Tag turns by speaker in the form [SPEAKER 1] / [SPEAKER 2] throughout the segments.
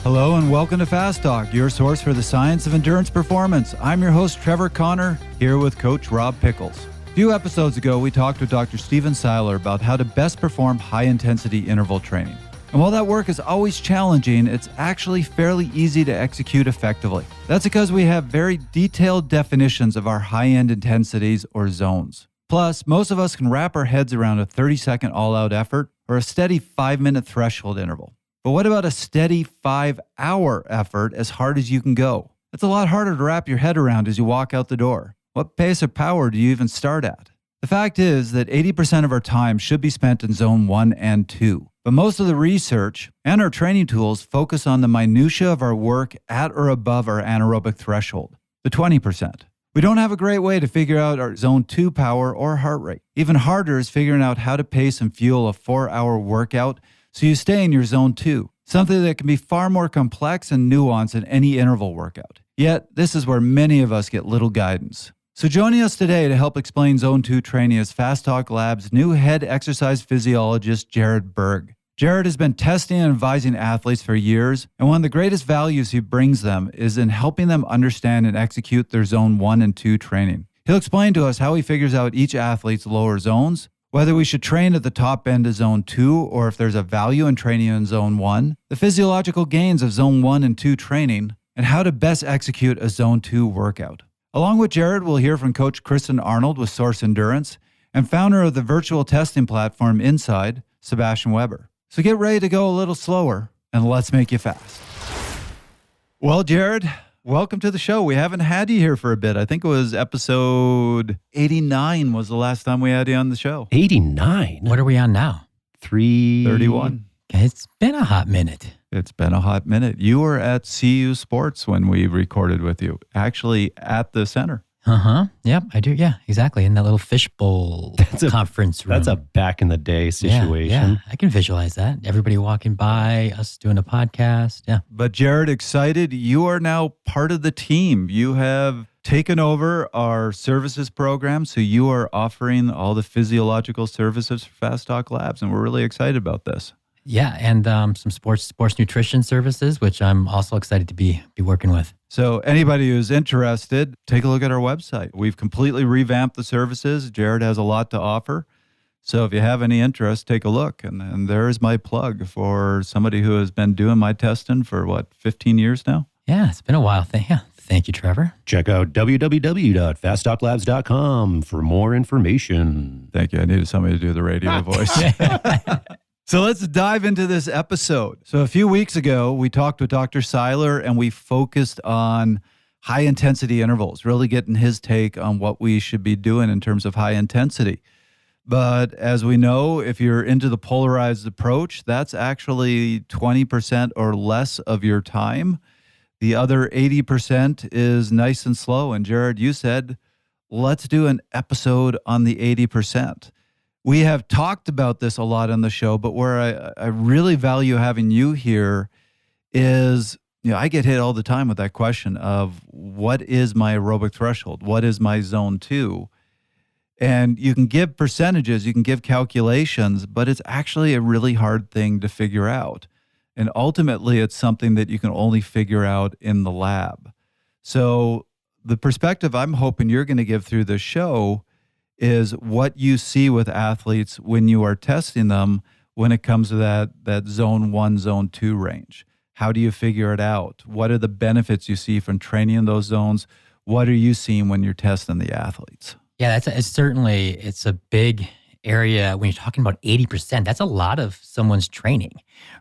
[SPEAKER 1] Hello and welcome to Fast Talk, your source for the science of endurance performance. I'm your host, Trevor Connor, here with Coach Rob Pickles. A few episodes ago, we talked with Dr. Stephen Seiler about how to best perform high-intensity interval training. And while that work is always challenging, it's actually fairly easy to execute effectively. That's because we have very detailed definitions of our high-end intensities or zones. Plus, most of us can wrap our heads around a 30-second all-out effort or a steady 5-minute threshold interval. But what about a steady 5-hour effort as hard as you can go? It's a lot harder to wrap your head around as you walk out the door. What pace or power do you even start at? The fact is that 80% of our time should be spent in zone 1 and 2. But most of the research and our training tools focus on the minutia of our work at or above our anaerobic threshold, the 20%. We don't have a great way to figure out our zone 2 power or heart rate. Even harder is figuring out how to pace and fuel a 4-hour workout so you stay in your zone 2, something that can be far more complex and nuanced than any interval workout. Yet, this is where many of us get little guidance. So joining us today to help explain zone 2 training is Fast Talk Lab's new head exercise physiologist, Jared Berg. Jared has been testing and advising athletes for years, and one of the greatest values he brings them is in helping them understand and execute their zone 1 and 2 training. He'll explain to us how he figures out each athlete's lower zones, whether we should train at the top end of zone 2 or if there's a value in training in zone 1, the physiological gains of zone 1 and 2 training, and how to best execute a zone 2 workout. Along with Jared, we'll hear from Coach Kristen Arnold with Source Endurance and founder of the virtual testing platform Inside, Sebastian Weber. So get ready to go a little slower and let's make you fast. Well, Jared, welcome to the show. We haven't had you here for a bit. I think it was episode 89 was the last time we had you on the show.
[SPEAKER 2] 89?
[SPEAKER 3] What are we on now?
[SPEAKER 1] 331.
[SPEAKER 3] It's been a hot minute.
[SPEAKER 1] It's been a hot minute. You were at CU Sports when we recorded with you, actually at the center.
[SPEAKER 3] Yep, I do. Yeah, exactly. In that little fishbowl conference room.
[SPEAKER 2] That's a back in the day situation.
[SPEAKER 3] Yeah, I can visualize that. Everybody walking by, us doing a podcast. Yeah.
[SPEAKER 1] But Jared, excited. You are now part of the team. You have taken over our services program. So you are offering all the physiological services for Fast Talk Labs. And we're really excited about this.
[SPEAKER 3] Yeah, and some sports nutrition services, which I'm also excited to be working with.
[SPEAKER 1] So anybody who's interested, take a look at our website. We've completely revamped the services. Jared has a lot to offer. So if you have any interest, take a look. And there's my plug for somebody who has been doing my testing for, 15 years now?
[SPEAKER 3] Yeah, it's been a while. Thank you, Trevor.
[SPEAKER 2] Check out www.fasttalklabs.com for more information.
[SPEAKER 1] Thank you. I needed somebody to do the radio voice. So let's dive into this episode. So a few weeks ago, we talked with Dr. Seiler and we focused on high intensity intervals, really getting his take on what we should be doing in terms of high intensity. But as we know, if you're into the polarized approach, that's actually 20% or less of your time. The other 80% is nice and slow. And Jared, you said, let's do an episode on the 80%. We have talked about this a lot on the show, but where I really value having you here is, I get hit all the time with that question of what is my aerobic threshold? What is my zone 2? And you can give percentages, you can give calculations, but it's actually a really hard thing to figure out. And ultimately, it's something that you can only figure out in the lab. So the perspective I'm hoping you're going to give through the show is what you see with athletes when you are testing them when it comes to that zone 1, zone 2 range. How do you figure it out? What are the benefits you see from training in those zones? What are you seeing when you're testing the athletes?
[SPEAKER 3] Yeah, it's a big area. When you're talking about 80%, that's a lot of someone's training,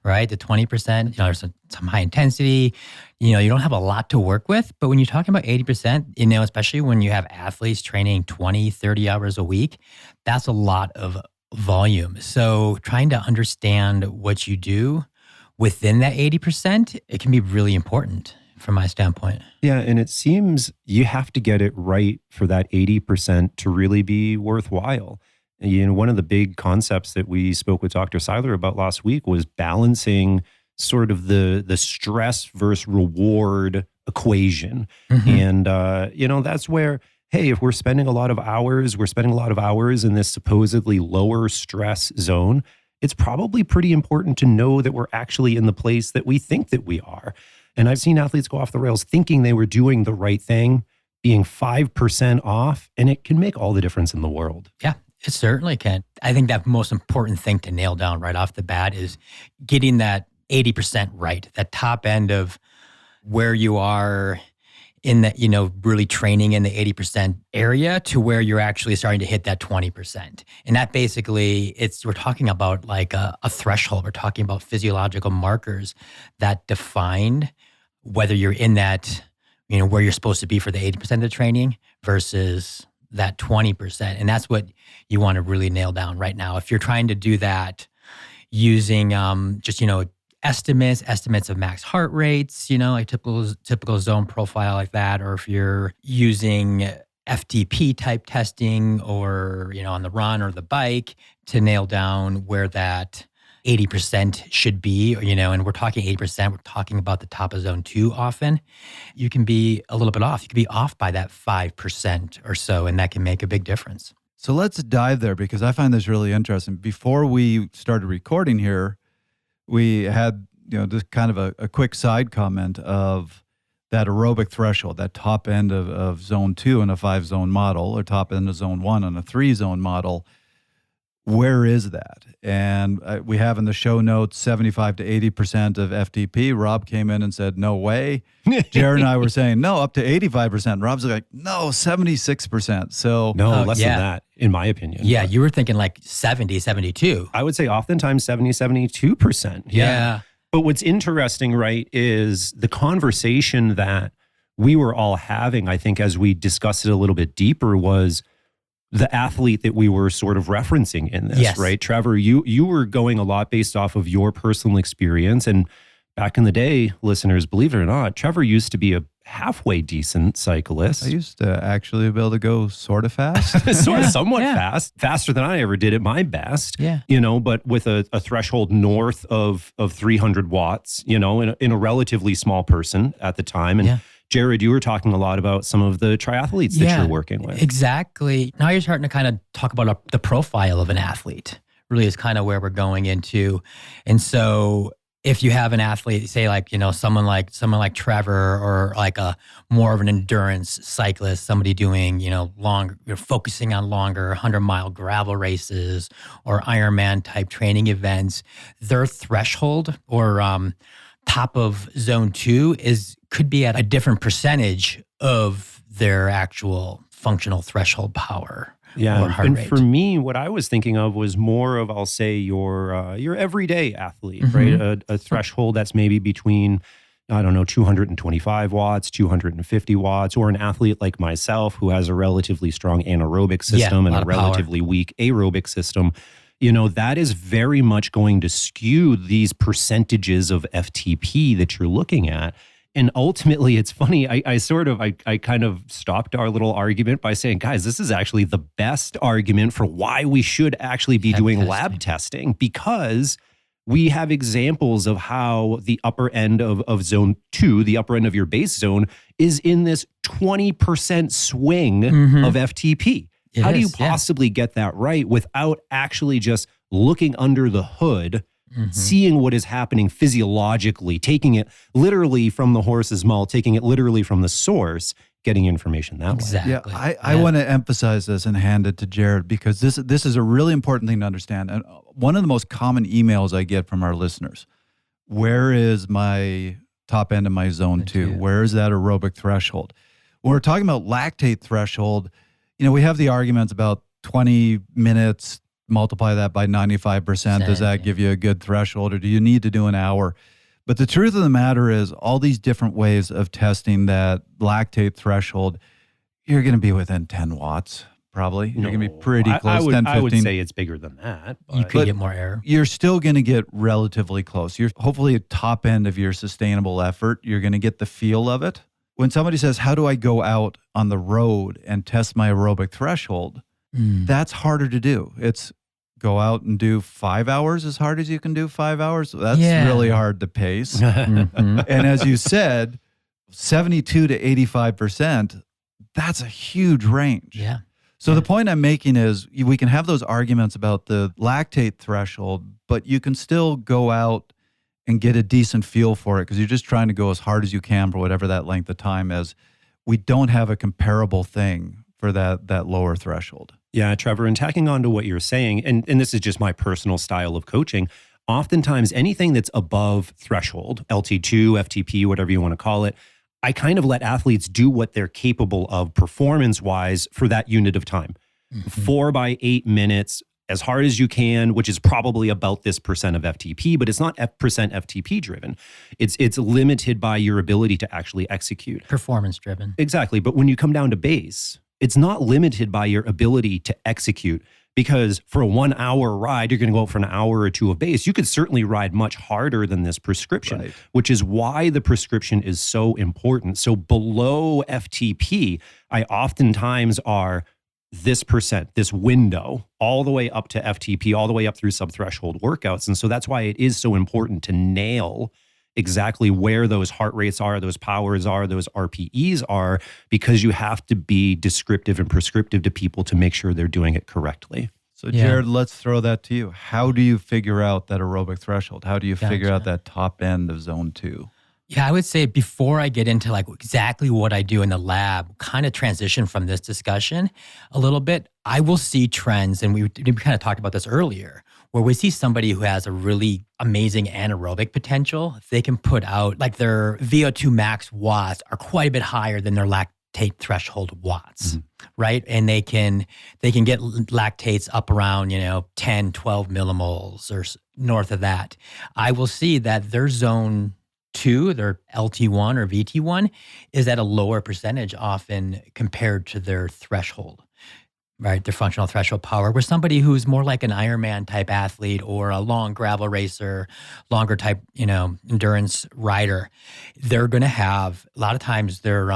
[SPEAKER 3] right? The 20%, there's some high intensity, you don't have a lot to work with. But when you're talking about 80%, especially when you have athletes training 20, 30 hours a week, that's a lot of volume. So trying to understand what you do within that 80%, it can be really important from my standpoint.
[SPEAKER 2] Yeah, and it seems you have to get it right for that 80% to really be worthwhile. One of the big concepts that we spoke with Dr. Seiler about last week was balancing sort of the stress versus reward equation. Mm-hmm. And, that's where, hey, if we're spending a lot of hours in this supposedly lower stress zone, it's probably pretty important to know that we're actually in the place that we think that we are. And I've seen athletes go off the rails thinking they were doing the right thing, being 5% off, and it can make all the difference in the world.
[SPEAKER 3] Yeah, it certainly can. I think that most important thing to nail down right off the bat is getting that 80% right, that top end of where you are in that, really training in the 80% area to where you're actually starting to hit that 20%. And that basically, we're talking about like a threshold. We're talking about physiological markers that define whether you're in that, where you're supposed to be for the 80% of the training versus that 20%. And that's what you want to really nail down right now. If you're trying to do that using estimates of max heart rates, a typical zone profile like that, or if you're using FTP type testing or, on the run or the bike to nail down where that 80% should be, and we're talking 80%, we're talking about the top of zone 2 often, you can be a little bit off. You can be off by that 5% or so, and that can make a big difference.
[SPEAKER 1] So let's dive there because I find this really interesting. Before we started recording here, we had, just kind of a quick side comment of that aerobic threshold, that top end of zone 2 in a 5-zone model or top end of zone 1 on a 3-zone model. Where is that? And we have in the show notes 75 to 80% of FTP. Rob came in and said, no way. Jared and I were saying, no, up to 85%. Rob's like, no, 76%. So
[SPEAKER 2] no, less than that, in my opinion.
[SPEAKER 3] Yeah, you were thinking like 70, 72.
[SPEAKER 2] I would say oftentimes 70, 72%.
[SPEAKER 3] Yeah.
[SPEAKER 2] But what's interesting, right, is the conversation that we were all having, I think, as we discussed it a little bit deeper, was the athlete that we were sort of referencing in this,
[SPEAKER 3] yes.
[SPEAKER 2] right? Trevor, you were going a lot based off of your personal experience. And back in the day, listeners, believe it or not, Trevor used to be a halfway decent cyclist.
[SPEAKER 1] I used to actually be able to go sort of fast.
[SPEAKER 2] Somewhat fast, faster than I ever did at my best,
[SPEAKER 3] Yeah.
[SPEAKER 2] But with a threshold north of 300 watts, in a relatively small person at the time. And Jared, you were talking a lot about some of the triathletes that you're working with.
[SPEAKER 3] Exactly. Now you're starting to kind of talk about the profile of an athlete, really is kind of where we're going into. And so if you have an athlete, say like, someone like Trevor, or like a more of an endurance cyclist, somebody doing, focusing on longer 100-mile gravel races or Ironman type training events, their threshold or top of zone 2 could be at a different percentage of their actual functional threshold power.
[SPEAKER 2] Yeah,
[SPEAKER 3] or heart
[SPEAKER 2] and
[SPEAKER 3] rate.
[SPEAKER 2] For me, what I was thinking of was more of, I'll say, your everyday athlete, right? A threshold that's maybe between, 225 watts, 250 watts, or an athlete like myself who has a relatively strong anaerobic system and a relatively weak aerobic system. That is very much going to skew these percentages of FTP that you're looking at. And ultimately, it's funny, I kind of stopped our little argument by saying, guys, this is actually the best argument for why we should actually be doing lab testing, because we have examples of how the upper end of zone 2, the upper end of your base zone, is in this 20% swing of FTP. How do you possibly get that right without actually just looking under the hood, seeing what is happening physiologically, taking it literally from the horse's mouth, taking it literally from the source, getting information that way?
[SPEAKER 1] Yeah, I want to emphasize this and hand it to Jared because this is a really important thing to understand. And one of the most common emails I get from our listeners, where is my top end of my zone 2? Where is that aerobic threshold? When we're talking about lactate threshold, we have the arguments about 20 minutes, multiply that by 95%. Does that give you a good threshold, or do you need to do an hour? But the truth of the matter is all these different ways of testing that lactate threshold, you're going to be within 10 watts, probably. You're going to be pretty close, 10, 15.
[SPEAKER 2] I would say it's bigger than that.
[SPEAKER 3] You could get more error.
[SPEAKER 1] You're still going to get relatively close. You're hopefully at top end of your sustainable effort. You're going to get the feel of it. When somebody says, how do I go out on the road and test my aerobic threshold? That's harder to do. It's go out and do 5 hours as hard as you can do 5 hours. That's really hard to pace. And as you said, 72 to 85%, that's a huge range.
[SPEAKER 3] Yeah.
[SPEAKER 1] So the point I'm making is we can have those arguments about the lactate threshold, but you can still go out and get a decent feel for it because you're just trying to go as hard as you can for whatever that length of time is. We don't have a comparable thing for that lower threshold.
[SPEAKER 2] Yeah, Trevor, and tacking on to what you're saying, and this is just my personal style of coaching, oftentimes anything that's above threshold, LT2, FTP, whatever you want to call it, I kind of let athletes do what they're capable of performance-wise for that unit of time. 4 by 8 minutes, as hard as you can, which is probably about this percent of FTP, but it's not percent FTP driven. It's limited by your ability to actually execute.
[SPEAKER 3] Performance driven.
[SPEAKER 2] Exactly. But when you come down to base, it's not limited by your ability to execute, because for a 1 hour ride, you're going to go out for an hour or two of base. You could certainly ride much harder than this prescription,
[SPEAKER 1] right,
[SPEAKER 2] which is why the prescription is so important. So below FTP, I oftentimes are this percent, this window, all the way up to FTP, all the way up through subthreshold workouts. And so that's why it is so important to nail exactly where those heart rates are, those powers are, those RPEs are, because you have to be descriptive and prescriptive to people to make sure they're doing it correctly.
[SPEAKER 1] So Jared, let's throw that to you. How do you figure out that aerobic threshold? How do you figure out that top end of zone 2?
[SPEAKER 3] Yeah, I would say before I get into like exactly what I do in the lab, kind of transition from this discussion a little bit, I will see trends, and we kind of talked about this earlier, where we see somebody who has a really amazing anaerobic potential. If they can put out like their VO2 max watts are quite a bit higher than their lactate threshold watts, right? And they can get lactates up around, 10, 12 millimoles or north of that. I will see that their zone 2, their LT1 or VT1, is at a lower percentage often compared to their threshold, right? Their functional threshold power. Where somebody who's more like an Ironman type athlete or a long gravel racer, longer type, endurance rider, they're going to have, a lot of times their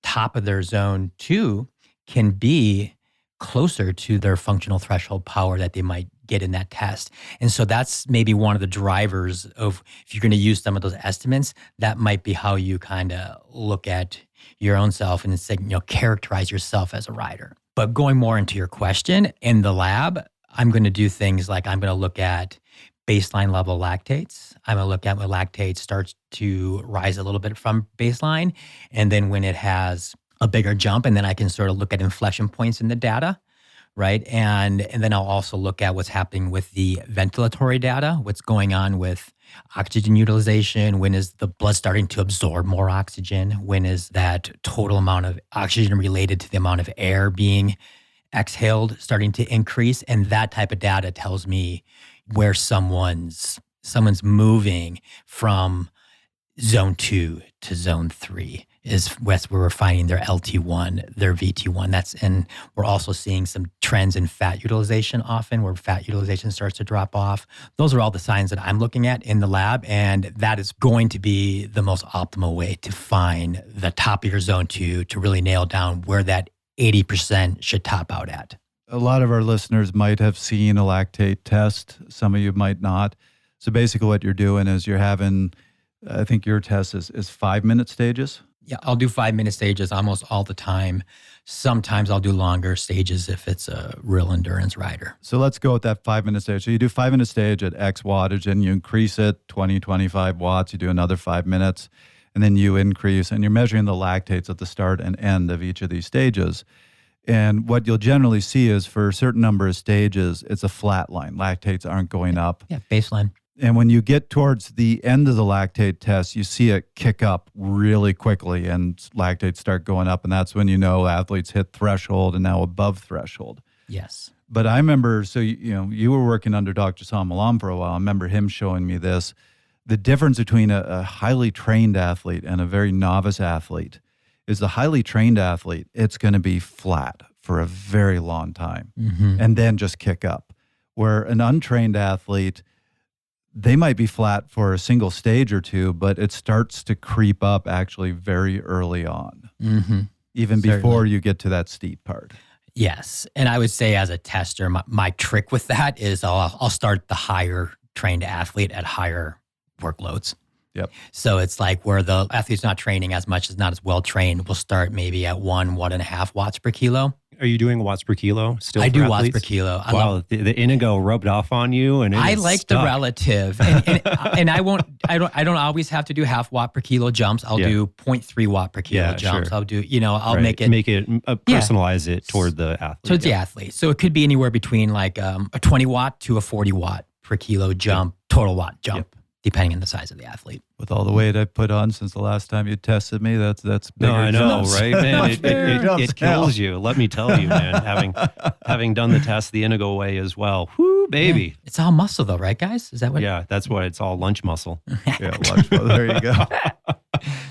[SPEAKER 3] top of their zone 2 can be closer to their functional threshold power that they might get in that test. And so that's maybe one of the drivers of, if you're going to use some of those estimates, that might be how you kind of look at your own self and say, characterize yourself as a rider. But going more into your question, in the lab, I'm going to do things like I'm going to look at baseline level lactates. I'm going to look at when lactate starts to rise a little bit from baseline. And then when it has a bigger jump, and then I can sort of look at inflection points in the data, right? And then I'll also look at what's happening with the ventilatory data, what's going on with oxygen utilization, when is the blood starting to absorb more oxygen, when is that total amount of oxygen related to the amount of air being exhaled starting to increase. And that type of data tells me where someone's moving from zone 2 to zone 3 is where we're finding their LT1, their VT1. And we're also seeing some trends in fat utilization often, where fat utilization starts to drop off. Those are all the signs that I'm looking at in the lab, and that is going to be the most optimal way to find the top of your zone 2 to really nail down where that 80% should top out at.
[SPEAKER 1] A lot of our listeners might have seen a lactate test. Some of you might not. So basically what you're doing is you're having, I think your test is 5-minute stages.
[SPEAKER 3] Yeah, I'll do 5-minute stages almost all the time. Sometimes I'll do longer stages if it's a real endurance rider.
[SPEAKER 1] So let's go with that 5-minute stage. So you do 5-minute stage at X wattage, and you increase it 20, 25 watts. You do another 5 minutes, and then you increase, and you're measuring the lactates at the start and end of each of these stages. And what you'll generally see is for a certain number of stages, it's a flat line. Lactates aren't going up.
[SPEAKER 3] Yeah, baseline.
[SPEAKER 1] And when you get towards the end of the lactate test, you see it kick up really quickly and lactates start going up. And that's when you know athletes hit threshold and now above threshold.
[SPEAKER 3] Yes.
[SPEAKER 1] But I remember, so you were working under Dr. Sam Malam for a while. I remember him showing me this. The difference between a highly trained athlete and a very novice athlete is the highly trained athlete, it's going to be flat for a very long time and then just kick up. Where an untrained athlete, they might be flat for a single stage or two, but it starts to creep up actually very early on, even before you get to that steep part.
[SPEAKER 3] Yes. And I would say as a tester, my trick with that is I'll start the higher trained athlete at higher workloads.
[SPEAKER 1] Yep.
[SPEAKER 3] So it's like where the athlete's not training as much, is not as well trained, we'll start maybe at 1.5 watts per kilo.
[SPEAKER 2] Are you doing watts per kilo still?
[SPEAKER 3] I
[SPEAKER 2] for
[SPEAKER 3] do watts
[SPEAKER 2] athletes?
[SPEAKER 3] per kilo.
[SPEAKER 2] Wow, the Inigo rubbed off on you, and
[SPEAKER 3] I like
[SPEAKER 2] stuck.
[SPEAKER 3] the relative, and I don't always have to do half watt per kilo jumps. I'll do 0.3 watt per kilo jumps.
[SPEAKER 2] Sure.
[SPEAKER 3] I'll do, I'll
[SPEAKER 2] Right.
[SPEAKER 3] make it
[SPEAKER 2] personalize it toward the athlete.
[SPEAKER 3] towards the athlete. So it could be anywhere between like a 20 watt to a 40 watt per kilo jump, total watt jump, depending on the size of the athlete.
[SPEAKER 1] With all the weight I put on since the last time you tested me, that's bigger.
[SPEAKER 2] No, I know,
[SPEAKER 1] jumps.
[SPEAKER 2] right, man?
[SPEAKER 1] Jumps
[SPEAKER 2] It kills you. Let me tell you, man. Having done the test the Inigo way as well. Whoo, baby.
[SPEAKER 3] Yeah. It's all muscle though, right, guys? Is that what?
[SPEAKER 2] Yeah, that's why it's all lunch muscle.
[SPEAKER 1] Yeah, watch. Well, there you go.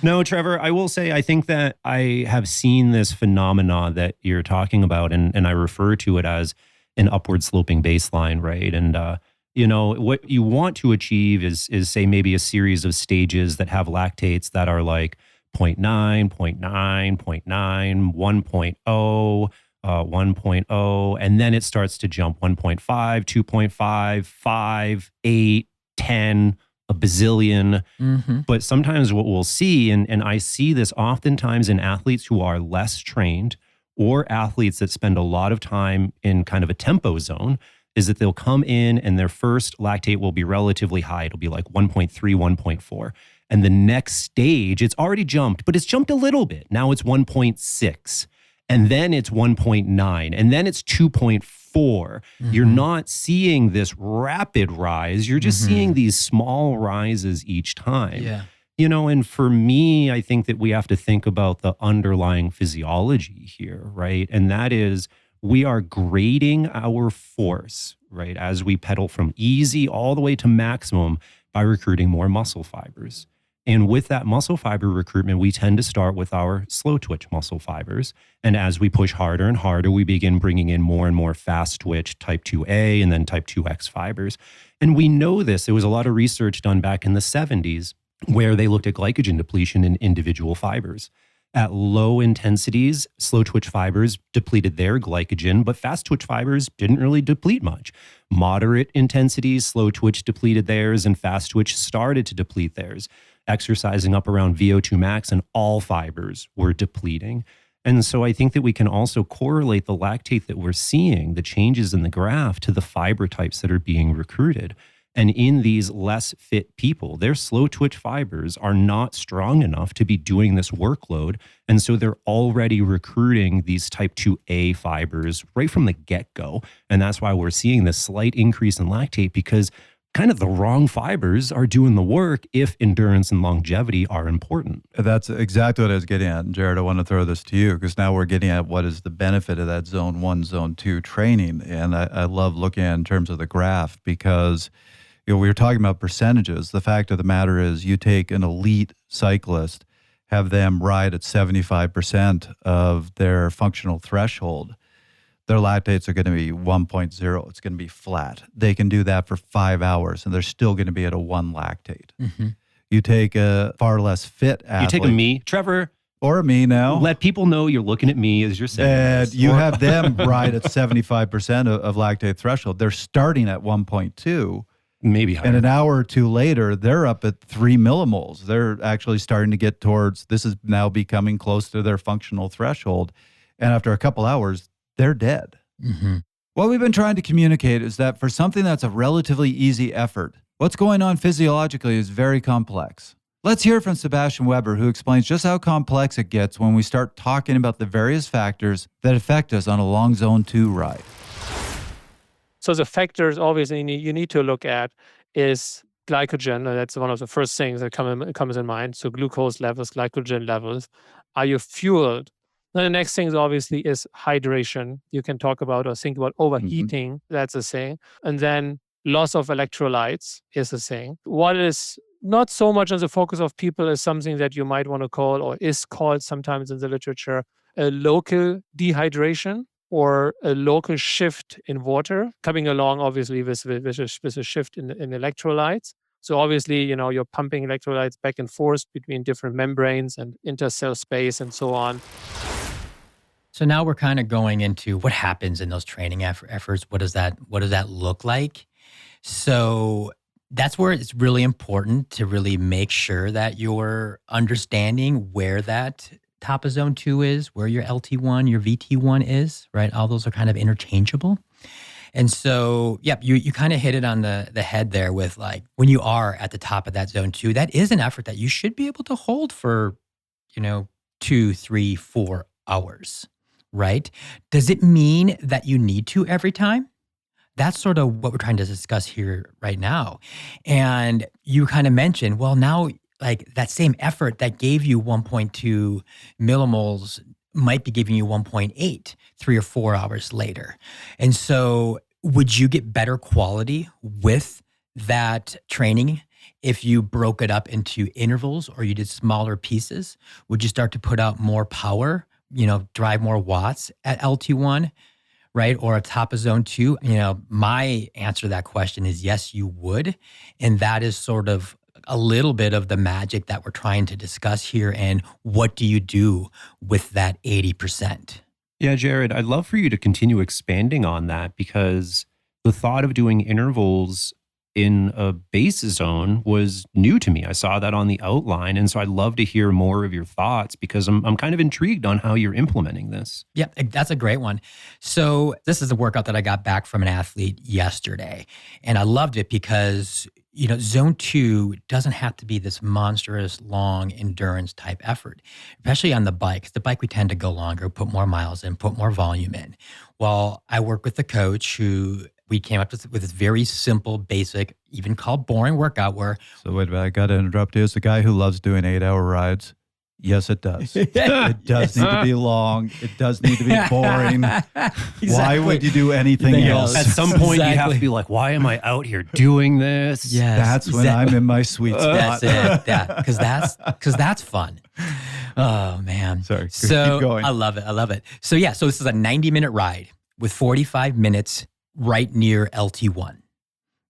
[SPEAKER 2] No, Trevor, I will say I think that I have seen this phenomena that you're talking about, and I refer to it as an upward sloping baseline, right? And what you want to achieve is say maybe a series of stages that have lactates that are like 0.9, 0.9, 0.9, 1.0, 1.0, and then it starts to jump 1.5, 2.5, 5, 8, 10, a bazillion.
[SPEAKER 3] Mm-hmm.
[SPEAKER 2] But sometimes what we'll see, and I see this oftentimes in athletes who are less trained or athletes that spend a lot of time in kind of a tempo zone, is that they'll come in and their first lactate will be relatively high. It'll be like 1.3, 1.4. And the next stage, it's already jumped, but it's jumped a little bit. Now it's 1.6. And then it's 1.9. And then it's 2.4. Mm-hmm. You're not seeing this rapid rise. You're just seeing these small rises each time.
[SPEAKER 3] Yeah.
[SPEAKER 2] And for me, I think that we have to think about the underlying physiology here, right? And that is, we are grading our force, right, as we pedal from easy all the way to maximum by recruiting more muscle fibers. And with that muscle fiber recruitment, we tend to start with our slow twitch muscle fibers. And as we push harder and harder, we begin bringing in more and more fast twitch type 2A and then type 2X fibers. And we know this. There was a lot of research done back in the 70s where they looked at glycogen depletion in individual fibers. At low intensities, slow twitch fibers depleted their glycogen, but fast twitch fibers didn't really deplete much. Moderate intensities, slow twitch depleted theirs, and fast twitch started to deplete theirs. Exercising up around VO2 max, and all fibers were depleting. And so I think that we can also correlate the lactate that we're seeing, the changes in the graph, to the fiber types that are being recruited. And in these less fit people, their slow twitch fibers are not strong enough to be doing this workload. And so they're already recruiting these type 2A fibers right from the get-go. And that's why we're seeing this slight increase in lactate, because kind of the wrong fibers are doing the work if endurance and longevity are important.
[SPEAKER 1] That's exactly what I was getting at. And Jared, I want to throw this to you because now we're getting at what is the benefit of that zone 1, zone 2 training. And I love looking at it in terms of the graph because we were talking about percentages. The fact of the matter is you take an elite cyclist, have them ride at 75% of their functional threshold. Their lactates are going to be 1.0. It's going to be flat. They can do that for 5 hours, and they're still going to be at a 1 lactate. Mm-hmm. You take a far less fit athlete.
[SPEAKER 2] You take a me, Trevor.
[SPEAKER 1] Or a me now.
[SPEAKER 2] Let people know you're looking at me as you're saying this.
[SPEAKER 1] You have them ride at 75% of lactate threshold. They're starting at 1.2.
[SPEAKER 2] Maybe higher.
[SPEAKER 1] And an hour or two later, they're up at 3 millimoles. They're actually starting to get towards, this is now becoming close to their functional threshold. And after a couple hours, they're dead. Mm-hmm. What we've been trying to communicate is that for something that's a relatively easy effort, what's going on physiologically is very complex. Let's hear from Sebastian Weber, who explains just how complex it gets when we start talking about the various factors that affect us on a long zone 2 ride.
[SPEAKER 4] So the factors obviously you need to look at is glycogen. That's one of the first things that comes in mind. So glucose levels, glycogen levels. Are you fueled? Then the next thing obviously is hydration. You can talk about or think about overheating. Mm-hmm. That's a thing. And then loss of electrolytes is a thing. What is not so much on the focus of people is something that you might want to call, or is called sometimes in the literature, a local dehydration, or a local shift in water coming along, obviously, with a shift in electrolytes. So obviously, you're pumping electrolytes back and forth between different membranes and intercell space and so on.
[SPEAKER 3] So now we're kind of going into what happens in those training efforts. What does that look like? So that's where it's really important to really make sure that you're understanding where that top of zone 2 is, where your LT1, your VT1 is, right? All those are kind of interchangeable. And so, you kind of hit it on the head there with like, when you are at the top of that zone 2, that is an effort that you should be able to hold for, 2, 3, 4 hours, right? Does it mean that you need to every time? That's sort of what we're trying to discuss here right now. And you kind of mentioned, well, now like that same effort that gave you 1.2 millimoles might be giving you 1.8 3 or 4 hours later. And so would you get better quality with that training if you broke it up into intervals or you did smaller pieces? Would you start to put out more power, drive more watts at LT1, right? Or at top of zone 2? My answer to that question is yes, you would. And that is sort of a little bit of the magic that we're trying to discuss here. And what do you do with that 80%?
[SPEAKER 2] Yeah, Jared, I'd love for you to continue expanding on that, because the thought of doing intervals in a base zone was new to me. I saw that on the outline. And so I'd love to hear more of your thoughts, because I'm kind of intrigued on how you're implementing this.
[SPEAKER 3] Yeah, that's a great one. So this is a workout that I got back from an athlete yesterday. And I loved it because, zone 2 doesn't have to be this monstrous, long endurance type effort, especially on the bike. The bike, we tend to go longer, put more miles in, put more volume in. Well, I work with a coach who we came up with this very simple, basic, even called boring workout where...
[SPEAKER 1] So wait a minute, I got to interrupt you. As a guy who loves doing 8-hour rides, yes, it does. It does need to be long. It does need to be boring. Exactly. Why would you do anything else?
[SPEAKER 2] At some point, you have to be like, why am I out here doing this?
[SPEAKER 3] Yes,
[SPEAKER 1] that's when I'm in my sweet spot.
[SPEAKER 3] That's it. Yeah, because that's fun. Oh, man.
[SPEAKER 1] Sorry,
[SPEAKER 3] so
[SPEAKER 1] keep going.
[SPEAKER 3] I love it. So so this is a 90-minute ride with 45 minutes right near LT1.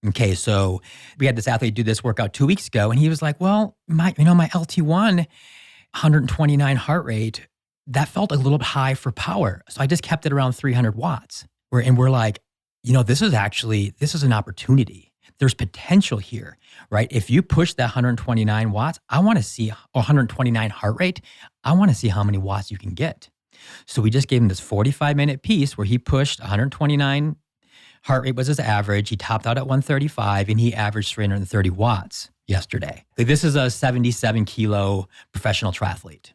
[SPEAKER 3] Okay, so we had this athlete do this workout 2 weeks ago, and he was like, well, my LT1, 129 heart rate, that felt a little bit high for power. So I just kept it around 300 watts. We're like, this is an opportunity. There's potential here, right? If you push that 129 watts, I want to see, or 129 heart rate, I want to see how many watts you can get. So we just gave him this 45-minute piece where he pushed 129 heart rate was his average. He topped out at 135 and he averaged 330 watts yesterday. This is a 77 kilo professional triathlete.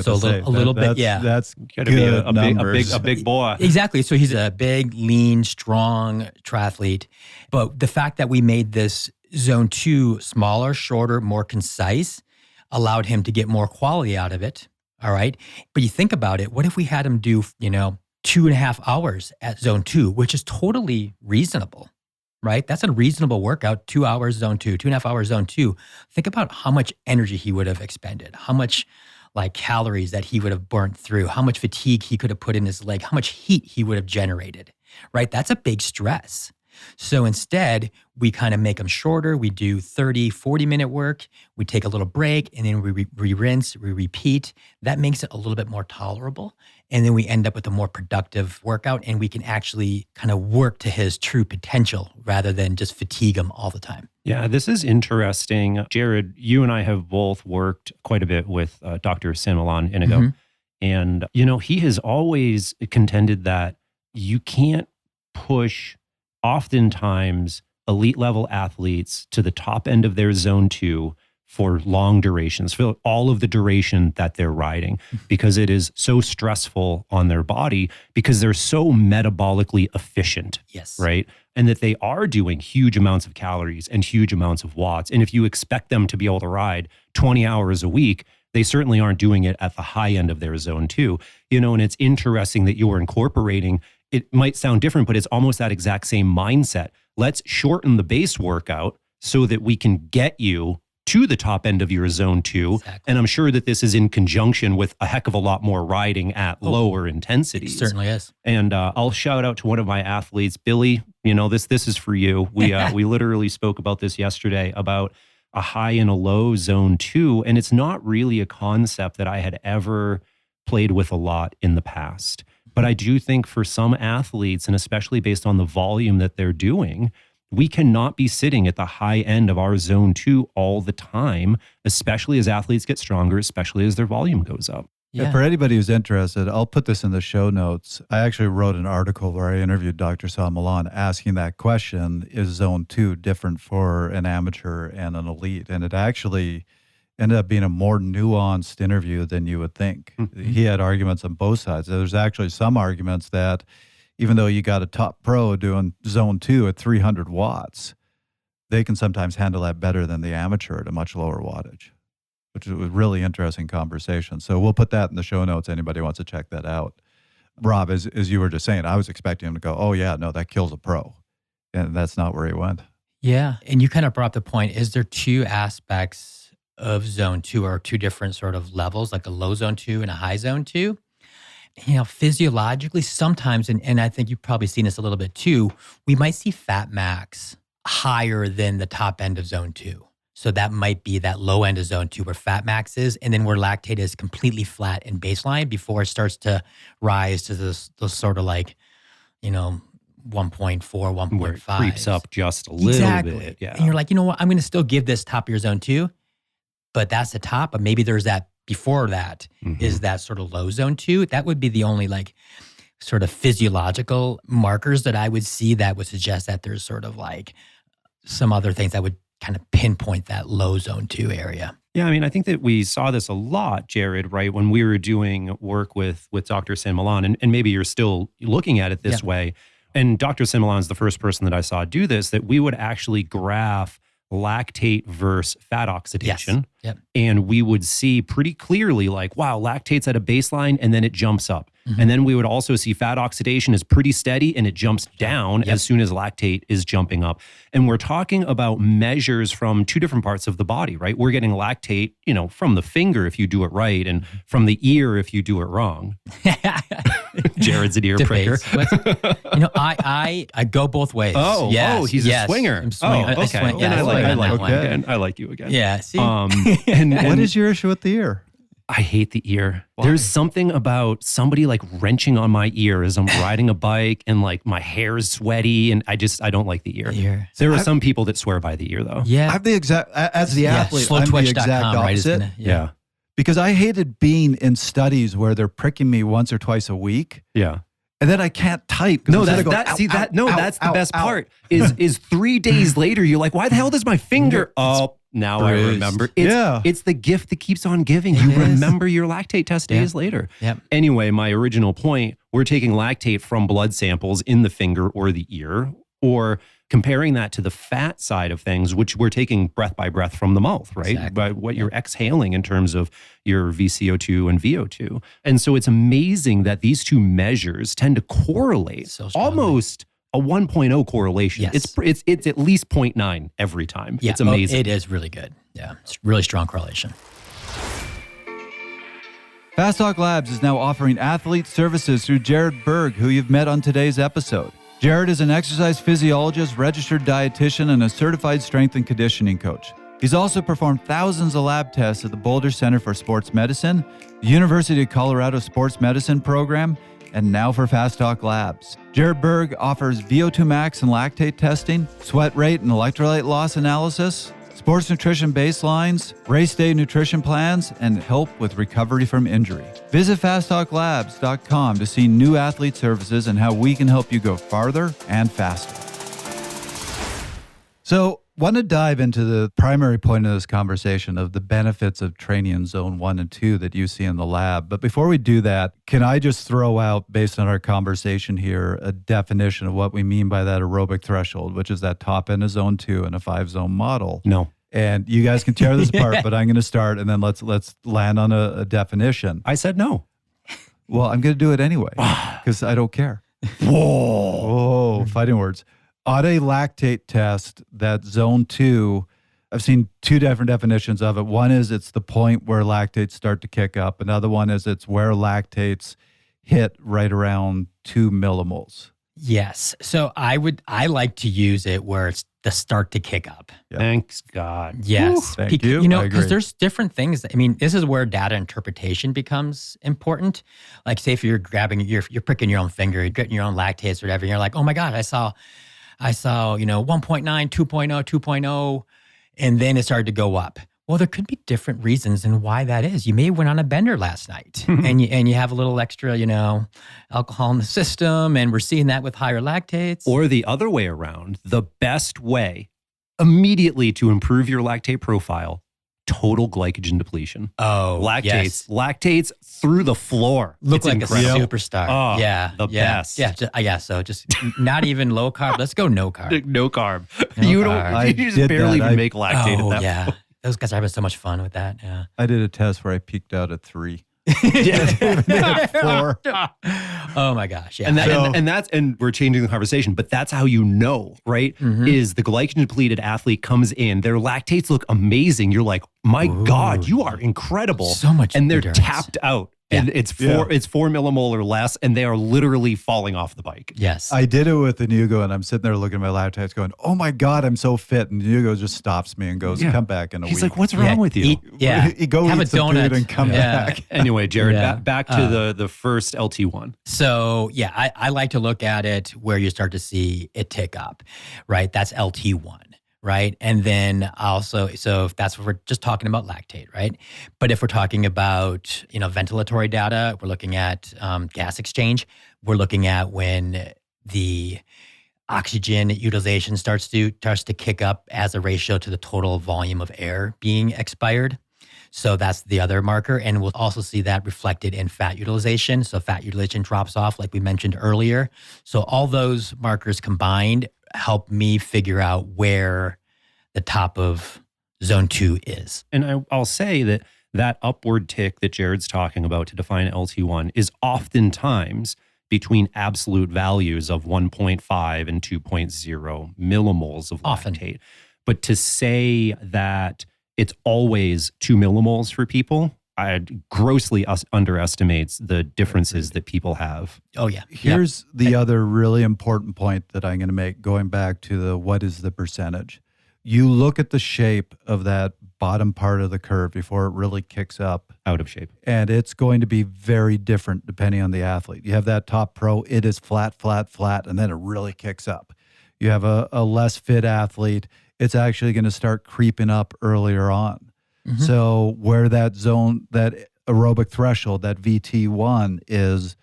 [SPEAKER 3] So a little bit.
[SPEAKER 1] That's
[SPEAKER 2] got to be a big boy.
[SPEAKER 3] Exactly. So he's a big, lean, strong triathlete. But the fact that we made this zone 2 smaller, shorter, more concise allowed him to get more quality out of it. All right. But you think about it, what if we had him do, 2.5 hours at zone 2, which is totally reasonable, right? That's a reasonable workout, 2 hours zone 2, 2.5 hours zone 2. Think about how much energy he would have expended, how much calories that he would have burnt through, how much fatigue he could have put in his leg, how much heat he would have generated, right? That's a big stress. So instead, we kind of make them shorter. We do 30, 40-minute work. We take a little break, and then we rinse, we repeat. That makes it a little bit more tolerable. And then we end up with a more productive workout, and we can actually kind of work to his true potential rather than just fatigue him all the time.
[SPEAKER 2] Yeah, this is interesting. Jared, you and I have both worked quite a bit with Dr. San Inigo. Mm-hmm. And, he has always contended that you can't push oftentimes elite level athletes to the top end of their zone 2 for long durations, for all of the duration that they're riding, because it is so stressful on their body, because they're so metabolically efficient.
[SPEAKER 3] Yes.
[SPEAKER 2] Right. And that they are doing huge amounts of calories and huge amounts of watts. And if you expect them to be able to ride 20 hours a week, they certainly aren't doing it at the high end of their zone 2. And it's interesting that you are incorporating, it might sound different, but it's almost that exact same mindset. Let's shorten the base workout so that we can get you to the top end of your zone 2. Exactly. And I'm sure that this is in conjunction with a heck of a lot more riding at lower intensities.
[SPEAKER 3] It certainly is.
[SPEAKER 2] And I'll shout out to one of my athletes, Billy. This is for you. We literally spoke about this yesterday, about a high and a low zone 2. And it's not really a concept that I had ever played with a lot in the past. But I do think for some athletes, and especially based on the volume that they're doing, we cannot be sitting at the high end of our zone 2 all the time, especially as athletes get stronger, especially as their volume goes up.
[SPEAKER 3] Yeah.
[SPEAKER 1] For anybody who's interested, I'll put this in the show notes. I actually wrote an article where I interviewed Dr. Sal Milan asking that question, is zone 2 different for an amateur and an elite? And it actually ended up being a more nuanced interview than you would think.
[SPEAKER 2] Mm-hmm.
[SPEAKER 1] He had arguments on both sides. There's actually some arguments that even though you got a top pro doing zone 2 at 300 watts, they can sometimes handle that better than the amateur at a much lower wattage, which was a really interesting conversation. So we'll put that in the show notes. Anybody wants to check that out. Rob, as you were just saying, I was expecting him to go, oh yeah, no, that kills a pro. And that's not where he went.
[SPEAKER 3] Yeah. And you kind of brought up the point, is there two aspects of zone 2 or two different sort of levels, like a low zone 2 and a high zone 2? Physiologically, sometimes, and I think you've probably seen this a little bit too, we might see fat max higher than the top end of zone 2. So that might be that low end of zone 2 where fat max is, and then where lactate is completely flat in baseline before it starts to rise to those sort of like, 1.4, 1.5.
[SPEAKER 2] Where it creeps up just a little bit. Yeah.
[SPEAKER 3] And you're like, you know what, I'm going to still give this top of your zone 2, but that's the top. But maybe there's that before that is that sort of low zone 2. That would be the only like sort of physiological markers that I would see that would suggest that there's sort of like some other things that would kind of pinpoint that low zone 2 area.
[SPEAKER 2] Yeah, I mean, I think that we saw this a lot, Jared, right? When we were doing work with Dr. San Milan, and maybe you're still looking at it this way. And Dr. San Milan is the first person that I saw do this, that we would actually graph lactate versus fat oxidation.
[SPEAKER 3] Yes. Yep.
[SPEAKER 2] And we would see pretty clearly like, wow, lactate's at a baseline and then it jumps up. And then we would also see fat oxidation is pretty steady and it jumps down as soon as lactate is jumping up. And we're talking about measures from two different parts of the body, right? We're getting lactate, from the finger if you do it right and from the ear if you do it wrong. Jared's an ear pricker.
[SPEAKER 3] I go both ways.
[SPEAKER 2] He's a swinger.
[SPEAKER 3] I'm swinging.
[SPEAKER 2] Oh, okay. I like you again.
[SPEAKER 3] Yeah, see?
[SPEAKER 2] And
[SPEAKER 1] What is your issue with the ear?
[SPEAKER 2] I hate the ear. Why? There's something about somebody like wrenching on my ear as I'm riding a bike and like my hair is sweaty and I don't like the ear. There are some people that swear by the ear though.
[SPEAKER 3] Yeah.
[SPEAKER 1] I'm the exact, as the athlete, I'm the exact opposite.
[SPEAKER 3] Right,
[SPEAKER 2] yeah.
[SPEAKER 1] Because I hated being in studies where they're pricking me once or twice a week.
[SPEAKER 2] Yeah.
[SPEAKER 1] And then I can't type.
[SPEAKER 2] No, that's the best part is 3 days later, you're like, why the hell does my finger? Now I remember. It's the gift that keeps on giving. You remember your lactate test days later.
[SPEAKER 3] Yep.
[SPEAKER 2] Anyway, my original point, we're taking lactate from blood samples in the finger or the ear, or comparing that to the fat side of things, which we're taking breath by breath from the mouth, right?
[SPEAKER 3] Exactly.
[SPEAKER 2] By what you're exhaling in terms of your VCO2 and VO2. And so it's amazing that these two measures tend to correlate almost a 1.0 correlation.
[SPEAKER 3] Yes.
[SPEAKER 2] It's at least 0.9 every time.
[SPEAKER 3] Yeah.
[SPEAKER 2] It's amazing.
[SPEAKER 3] It is really good. Yeah. It's really strong correlation.
[SPEAKER 1] Fast Talk Labs is now offering athlete services through Jared Berg, who you've met on today's episode. Jared is an exercise physiologist, registered dietitian, and a certified strength and conditioning coach. He's also performed thousands of lab tests at the Boulder Center for Sports Medicine, the University of Colorado Sports Medicine Program, and now for Fast Talk Labs. Jared Berg offers VO2 max and lactate testing, sweat rate and electrolyte loss analysis, sports nutrition baselines, race day nutrition plans, and help with recovery from injury. Visit fasttalklabs.com to see new athlete services and how we can help you go farther and faster. So, want to dive into the primary point of this conversation of the benefits of training in zone 1 and 2 that you see in the lab. But before we do that, can I just throw out, based on our conversation here, a definition of what we mean by that aerobic threshold, which is that top end of zone 2 in a 5-zone model?
[SPEAKER 2] No.
[SPEAKER 1] And you guys can tear this apart, but I'm going to start and then let's land on a definition.
[SPEAKER 2] I said no.
[SPEAKER 1] Well, I'm going to do it anyway because I don't care. Whoa, fighting words. On a lactate test, that zone 2, I've seen two different definitions of it. One is it's the point where lactates start to kick up. Another one is it's where lactates hit right around 2 millimoles.
[SPEAKER 3] Yes. So I like to use it where it's the start to kick up.
[SPEAKER 1] Yeah.
[SPEAKER 2] Thanks, God.
[SPEAKER 3] Yes.
[SPEAKER 1] Thank you.
[SPEAKER 3] Because there's different things. This is where data interpretation becomes important. Like say if you're you're pricking your own finger, you're getting your own lactates or whatever, and you're like, oh my God, I saw 1.9, 2.0, 2.0, and then it started to go up. Well, there could be different reasons and why that is. You may have went on a bender last night and you have a little extra, alcohol in the system, and we're seeing that with higher lactates.
[SPEAKER 2] Or the other way around, the best way immediately to improve your lactate profile, total glycogen depletion.
[SPEAKER 3] Oh,
[SPEAKER 2] Lactates through the floor.
[SPEAKER 3] Look
[SPEAKER 2] It's
[SPEAKER 3] like
[SPEAKER 2] incredible.
[SPEAKER 3] a superstar.
[SPEAKER 2] Oh,
[SPEAKER 3] yeah.
[SPEAKER 2] the best.
[SPEAKER 3] Yeah. So just not even low carb. Let's go no carb.
[SPEAKER 2] No carb.
[SPEAKER 3] No
[SPEAKER 2] you
[SPEAKER 3] carb.
[SPEAKER 2] don't. You just barely even make lactate at that
[SPEAKER 3] yeah.
[SPEAKER 2] point.
[SPEAKER 3] Those guys are having so much fun with that. Yeah.
[SPEAKER 1] I did a test where I peaked out at 3.
[SPEAKER 2] Yeah.
[SPEAKER 1] 4.
[SPEAKER 3] Oh my gosh. Yeah.
[SPEAKER 2] And we're changing the conversation, but that's how you know, right?
[SPEAKER 3] Mhm.
[SPEAKER 2] Is the glycogen depleted athlete comes in, their lactates look amazing. You're like, my God, you are incredible.
[SPEAKER 3] So much
[SPEAKER 2] and they're
[SPEAKER 3] endurance.
[SPEAKER 2] tapped out. And it's 4 millimolar or less, and they are literally falling off the bike.
[SPEAKER 3] Yes.
[SPEAKER 1] I did it with Inugo, and I'm sitting there looking at my lactates going, oh my God, I'm so fit. And Inugo just stops me and goes, come back in a week.
[SPEAKER 2] He's like, what's wrong with you?
[SPEAKER 1] Go
[SPEAKER 3] Have
[SPEAKER 1] eat
[SPEAKER 3] a
[SPEAKER 1] some
[SPEAKER 3] donut.
[SPEAKER 1] food and come back.
[SPEAKER 2] Anyway, Jared,
[SPEAKER 3] Yeah.
[SPEAKER 2] back to the first LT1.
[SPEAKER 3] So yeah, I like to look at it where you start to see it tick up, right? That's LT1, right? And then also, so if that's what we're just talking about lactate, right? But if we're talking about, ventilatory data, we're looking at gas exchange. We're looking at when the oxygen utilization starts to kick up as a ratio to the total volume of air being expired. So that's the other marker. And we'll also see that reflected in fat utilization. So fat utilization drops off, like we mentioned earlier. So all those markers combined help me figure out where the top of zone 2 is.
[SPEAKER 2] And I'll say that upward tick that Jared's talking about to define LT1 is oftentimes between absolute values of 1.5 and 2.0 millimoles of lactate. But to say that it's always 2 millimoles for people, I grossly underestimates the differences that people have.
[SPEAKER 3] Oh, yeah.
[SPEAKER 1] Here's the other really important point that I'm going to make, going back to what is the percentage. You look at the shape of that bottom part of the curve before it really kicks up.
[SPEAKER 2] Out of shape.
[SPEAKER 1] And it's going to be very different depending on the athlete. You have that top pro, it is flat, flat, flat, and then it really kicks up. You have a less fit athlete, it's actually going to start creeping up earlier on. Mm-hmm. So where that zone, that aerobic threshold, that VT1 is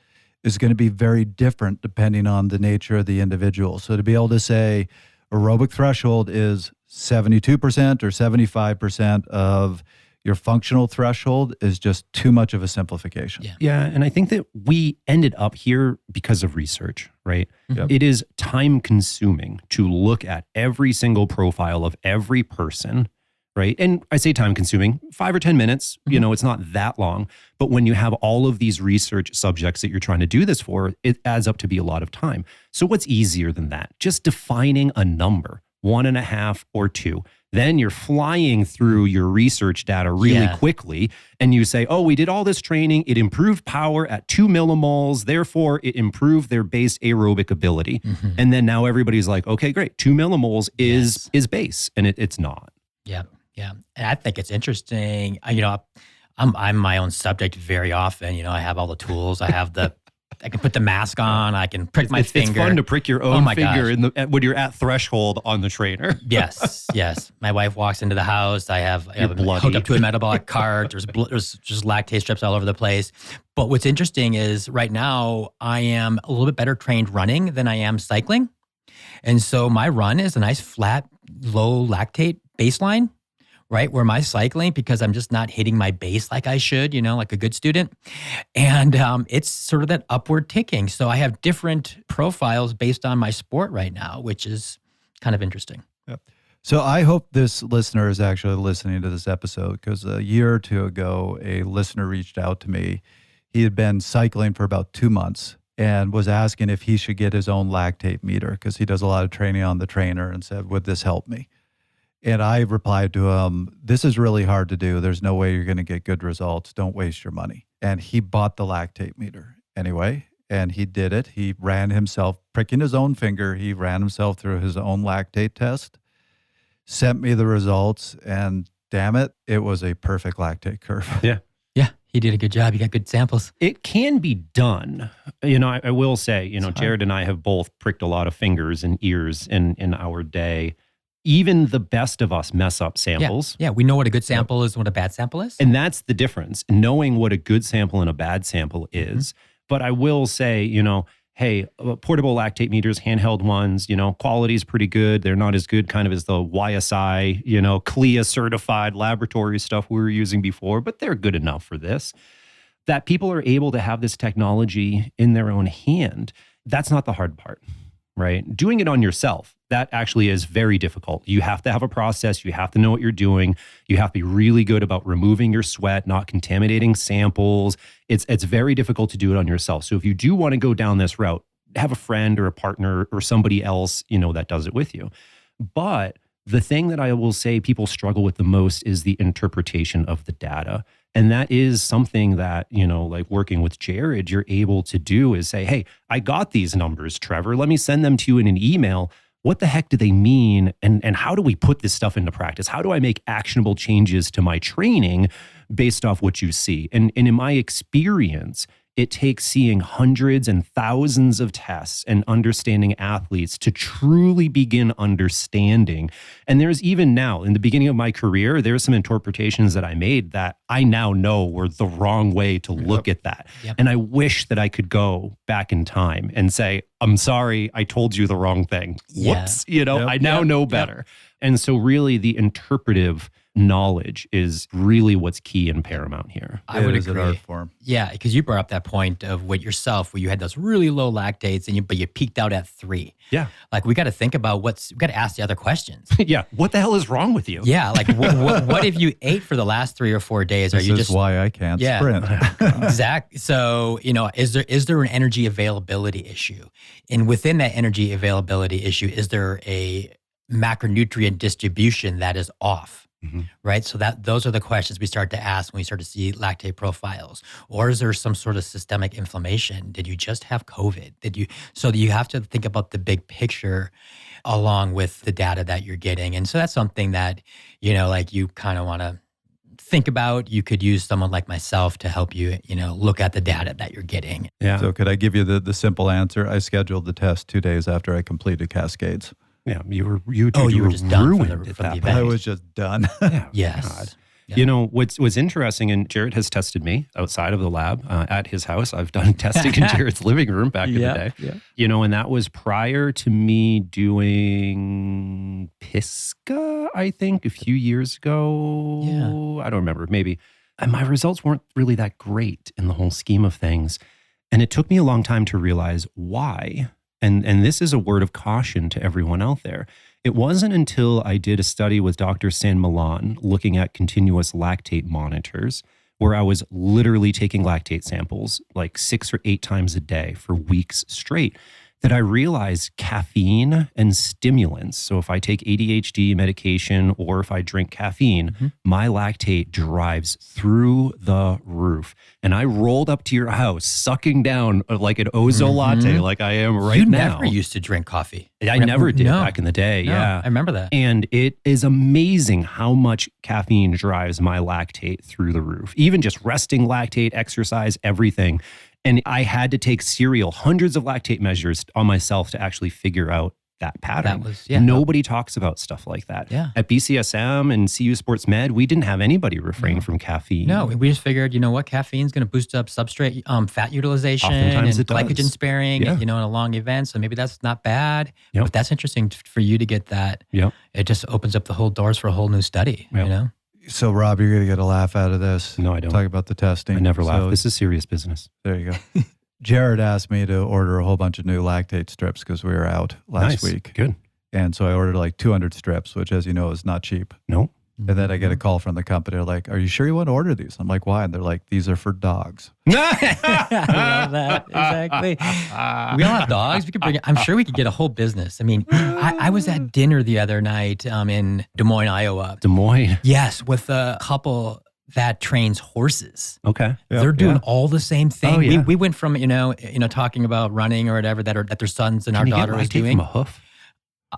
[SPEAKER 1] going to be very different depending on the nature of the individual. So to be able to say aerobic threshold is 72% or 75% of your functional threshold is just too much of a simplification.
[SPEAKER 2] Yeah. And I think that we ended up here because of research, right?
[SPEAKER 1] Yep.
[SPEAKER 2] It is time consuming to look at every single profile of every person, right? And I say time consuming, 5 or 10 minutes, it's not that long. But when you have all of these research subjects that you're trying to do this for, it adds up to be a lot of time. So what's easier than that? Just defining a number, 1.5 or 2. Then you're flying through your research data really quickly, and you say, oh, we did all this training. It improved power at 2 millimoles. Therefore, it improved their base aerobic ability. Mm-hmm. And then now everybody's like, okay, great. 2 millimoles is base, and it's not.
[SPEAKER 3] Yeah. Yeah. And I think it's interesting. I'm my own subject very often. I have all the tools. I can put the mask on. I can prick my finger.
[SPEAKER 2] It's fun to prick your own finger when you're at threshold on the trainer.
[SPEAKER 3] Yes. My wife walks into the house. I have hooked up to a metabolic cart. There's just lactate strips all over the place. But what's interesting is right now I am a little bit better trained running than I am cycling. And so my run is a nice flat, low lactate baseline. Right? Where my cycling, because I'm just not hitting my base like I should, like a good student. And it's sort of that upward ticking. So I have different profiles based on my sport right now, which is kind of interesting.
[SPEAKER 1] Yep. So I hope this listener is actually listening to this episode, because a year or two ago, a listener reached out to me. He had been cycling for about 2 months and was asking if he should get his own lactate meter, because he does a lot of training on the trainer, and said, would this help me? And I replied to him, this is really hard to do. There's no way you're going to get good results. Don't waste your money. And he bought the lactate meter anyway, and he did it. He ran himself, pricking his own finger. He ran himself through his own lactate test, sent me the results, and damn it, it was a perfect lactate curve.
[SPEAKER 2] Yeah.
[SPEAKER 3] Yeah, he did a good job. You got good samples.
[SPEAKER 2] It can be done. I will say, Jared and I have both pricked a lot of fingers and ears in our day. even the best of us mess up samples.
[SPEAKER 3] Yeah, we know what a good sample is and what a bad sample is.
[SPEAKER 2] And that's the difference, knowing what a good sample and a bad sample is. But I will say, hey, portable lactate meters, handheld ones, quality is pretty good. They're not as good kind of as the YSI, CLIA certified laboratory stuff we were using before, but they're good enough for this. That people are able to have this technology in their own hand, that's not the hard part, right? Doing it on yourself, that actually is very difficult. You have to have a process. You have to know what you're doing. You have to be really good about removing your sweat, not contaminating samples. It's very difficult to do it on yourself. So if you do want to go down this route, have a friend or a partner or somebody else, that does it with you. But the thing that I will say people struggle with the most is the interpretation of the data. And that is something that, like working with Jared, you're able to do is say, hey, I got these numbers, Trevor. Let me send them to you in an email. What the heck do they mean? And how do we put this stuff into practice? How do I make actionable changes to my training based off what you see? And in my experience, it takes seeing hundreds and thousands of tests and understanding athletes to truly begin understanding. And there's even now, in the beginning of my career, there's some interpretations that I made that I now know were the wrong way to look at that.
[SPEAKER 3] Yep.
[SPEAKER 2] And I wish that I could go back in time and say, I'm sorry, I told you the wrong thing. Whoops, I now know better. And so really the interpretive knowledge is really what's key and paramount here.
[SPEAKER 3] I would agree.
[SPEAKER 1] An art form.
[SPEAKER 3] Yeah, because you brought up that point of with yourself where you had those really low lactates but you peaked out at 3.
[SPEAKER 2] Yeah.
[SPEAKER 3] Like we got to think about we got to ask the other questions.
[SPEAKER 2] Yeah. What the hell is wrong with you?
[SPEAKER 3] Yeah. Like what if you ate for the last 3 or 4 days?
[SPEAKER 1] This is why I can't sprint.
[SPEAKER 3] Exactly. So, is there an energy availability issue? And within that energy availability issue, is there a macronutrient distribution that is off? Mm-hmm. Right. So those are the questions we start to ask when we start to see lactate profiles. Or is there some sort of systemic inflammation? Did you just have COVID? So you have to think about the big picture along with the data that you're getting. And so that's something that, you kind of want to think about. You could use someone like myself to help you, look at the data that you're getting.
[SPEAKER 2] Yeah.
[SPEAKER 1] So could I give you the simple answer? I scheduled the test 2 days after I completed Cascades.
[SPEAKER 2] Yeah, you were
[SPEAKER 3] just done
[SPEAKER 2] ruined
[SPEAKER 3] from the
[SPEAKER 2] at that
[SPEAKER 3] event.
[SPEAKER 2] point.
[SPEAKER 1] I was just done.
[SPEAKER 2] Yeah,
[SPEAKER 3] Yes.
[SPEAKER 2] God.
[SPEAKER 3] Yeah.
[SPEAKER 2] What's interesting, and Jared has tested me outside of the lab at his house. I've done testing in Jared's living room back in the day.
[SPEAKER 3] Yeah.
[SPEAKER 2] And that was prior to me doing Pisca, I think, a few years ago.
[SPEAKER 3] Yeah.
[SPEAKER 2] I don't remember, maybe. And my results weren't really that great in the whole scheme of things. And it took me a long time to realize why. And this is a word of caution to everyone out there. It wasn't until I did a study with Dr. San Milan looking at continuous lactate monitors, where I was literally taking lactate samples like 6 or 8 times a day for weeks straight, that I realized caffeine and stimulants. So if I take ADHD medication or if I drink caffeine, my lactate drives through the roof. And I rolled up to your house sucking down like an Ozo latte like I am right now.
[SPEAKER 3] You never used to drink coffee.
[SPEAKER 2] I never did back in the day.
[SPEAKER 3] No,
[SPEAKER 2] yeah.
[SPEAKER 3] I remember that.
[SPEAKER 2] And it is amazing how much caffeine drives my lactate through the roof. Even just resting lactate, exercise, everything. And I had to take hundreds of lactate measures on myself to actually figure out that pattern. Nobody talks about stuff like that.
[SPEAKER 3] Yeah.
[SPEAKER 2] At BCSM and CU Sports Med, we didn't have anybody refrain from caffeine.
[SPEAKER 3] No, we just figured, caffeine's going to boost up substrate fat utilization
[SPEAKER 2] Oftentimes
[SPEAKER 3] and
[SPEAKER 2] it does.
[SPEAKER 3] glycogen sparing, in a long event. So maybe that's not bad.
[SPEAKER 2] Yep.
[SPEAKER 3] But that's interesting for you to get that.
[SPEAKER 2] Yep.
[SPEAKER 3] It just opens up the whole doors for a whole new study,
[SPEAKER 1] So Rob, you're going to get a laugh out of this.
[SPEAKER 2] No, I don't.
[SPEAKER 1] Talk about the testing.
[SPEAKER 2] I never laugh.
[SPEAKER 1] So,
[SPEAKER 2] This is serious business.
[SPEAKER 1] there you go. Jared asked me to order a whole bunch of new lactate strips because we were out last week.
[SPEAKER 2] Good.
[SPEAKER 1] And so I ordered like 200 strips, which, as you know, is not cheap.
[SPEAKER 2] No.
[SPEAKER 1] And then I get a call from the company. They're like, are you sure you want to order these? I'm like, why? And they're like, these are for dogs.
[SPEAKER 3] I love that. Exactly. We all have dogs. We could I'm sure we could get a whole business. I mean, I was at dinner the other night in Des Moines, Iowa.
[SPEAKER 2] Des Moines.
[SPEAKER 3] Yes, with a couple that trains horses.
[SPEAKER 2] Okay.
[SPEAKER 3] They're doing all the same thing.
[SPEAKER 2] Oh, yeah.
[SPEAKER 3] We went from, talking about running or whatever that their sons and our daughter was doing.
[SPEAKER 2] From a hoof?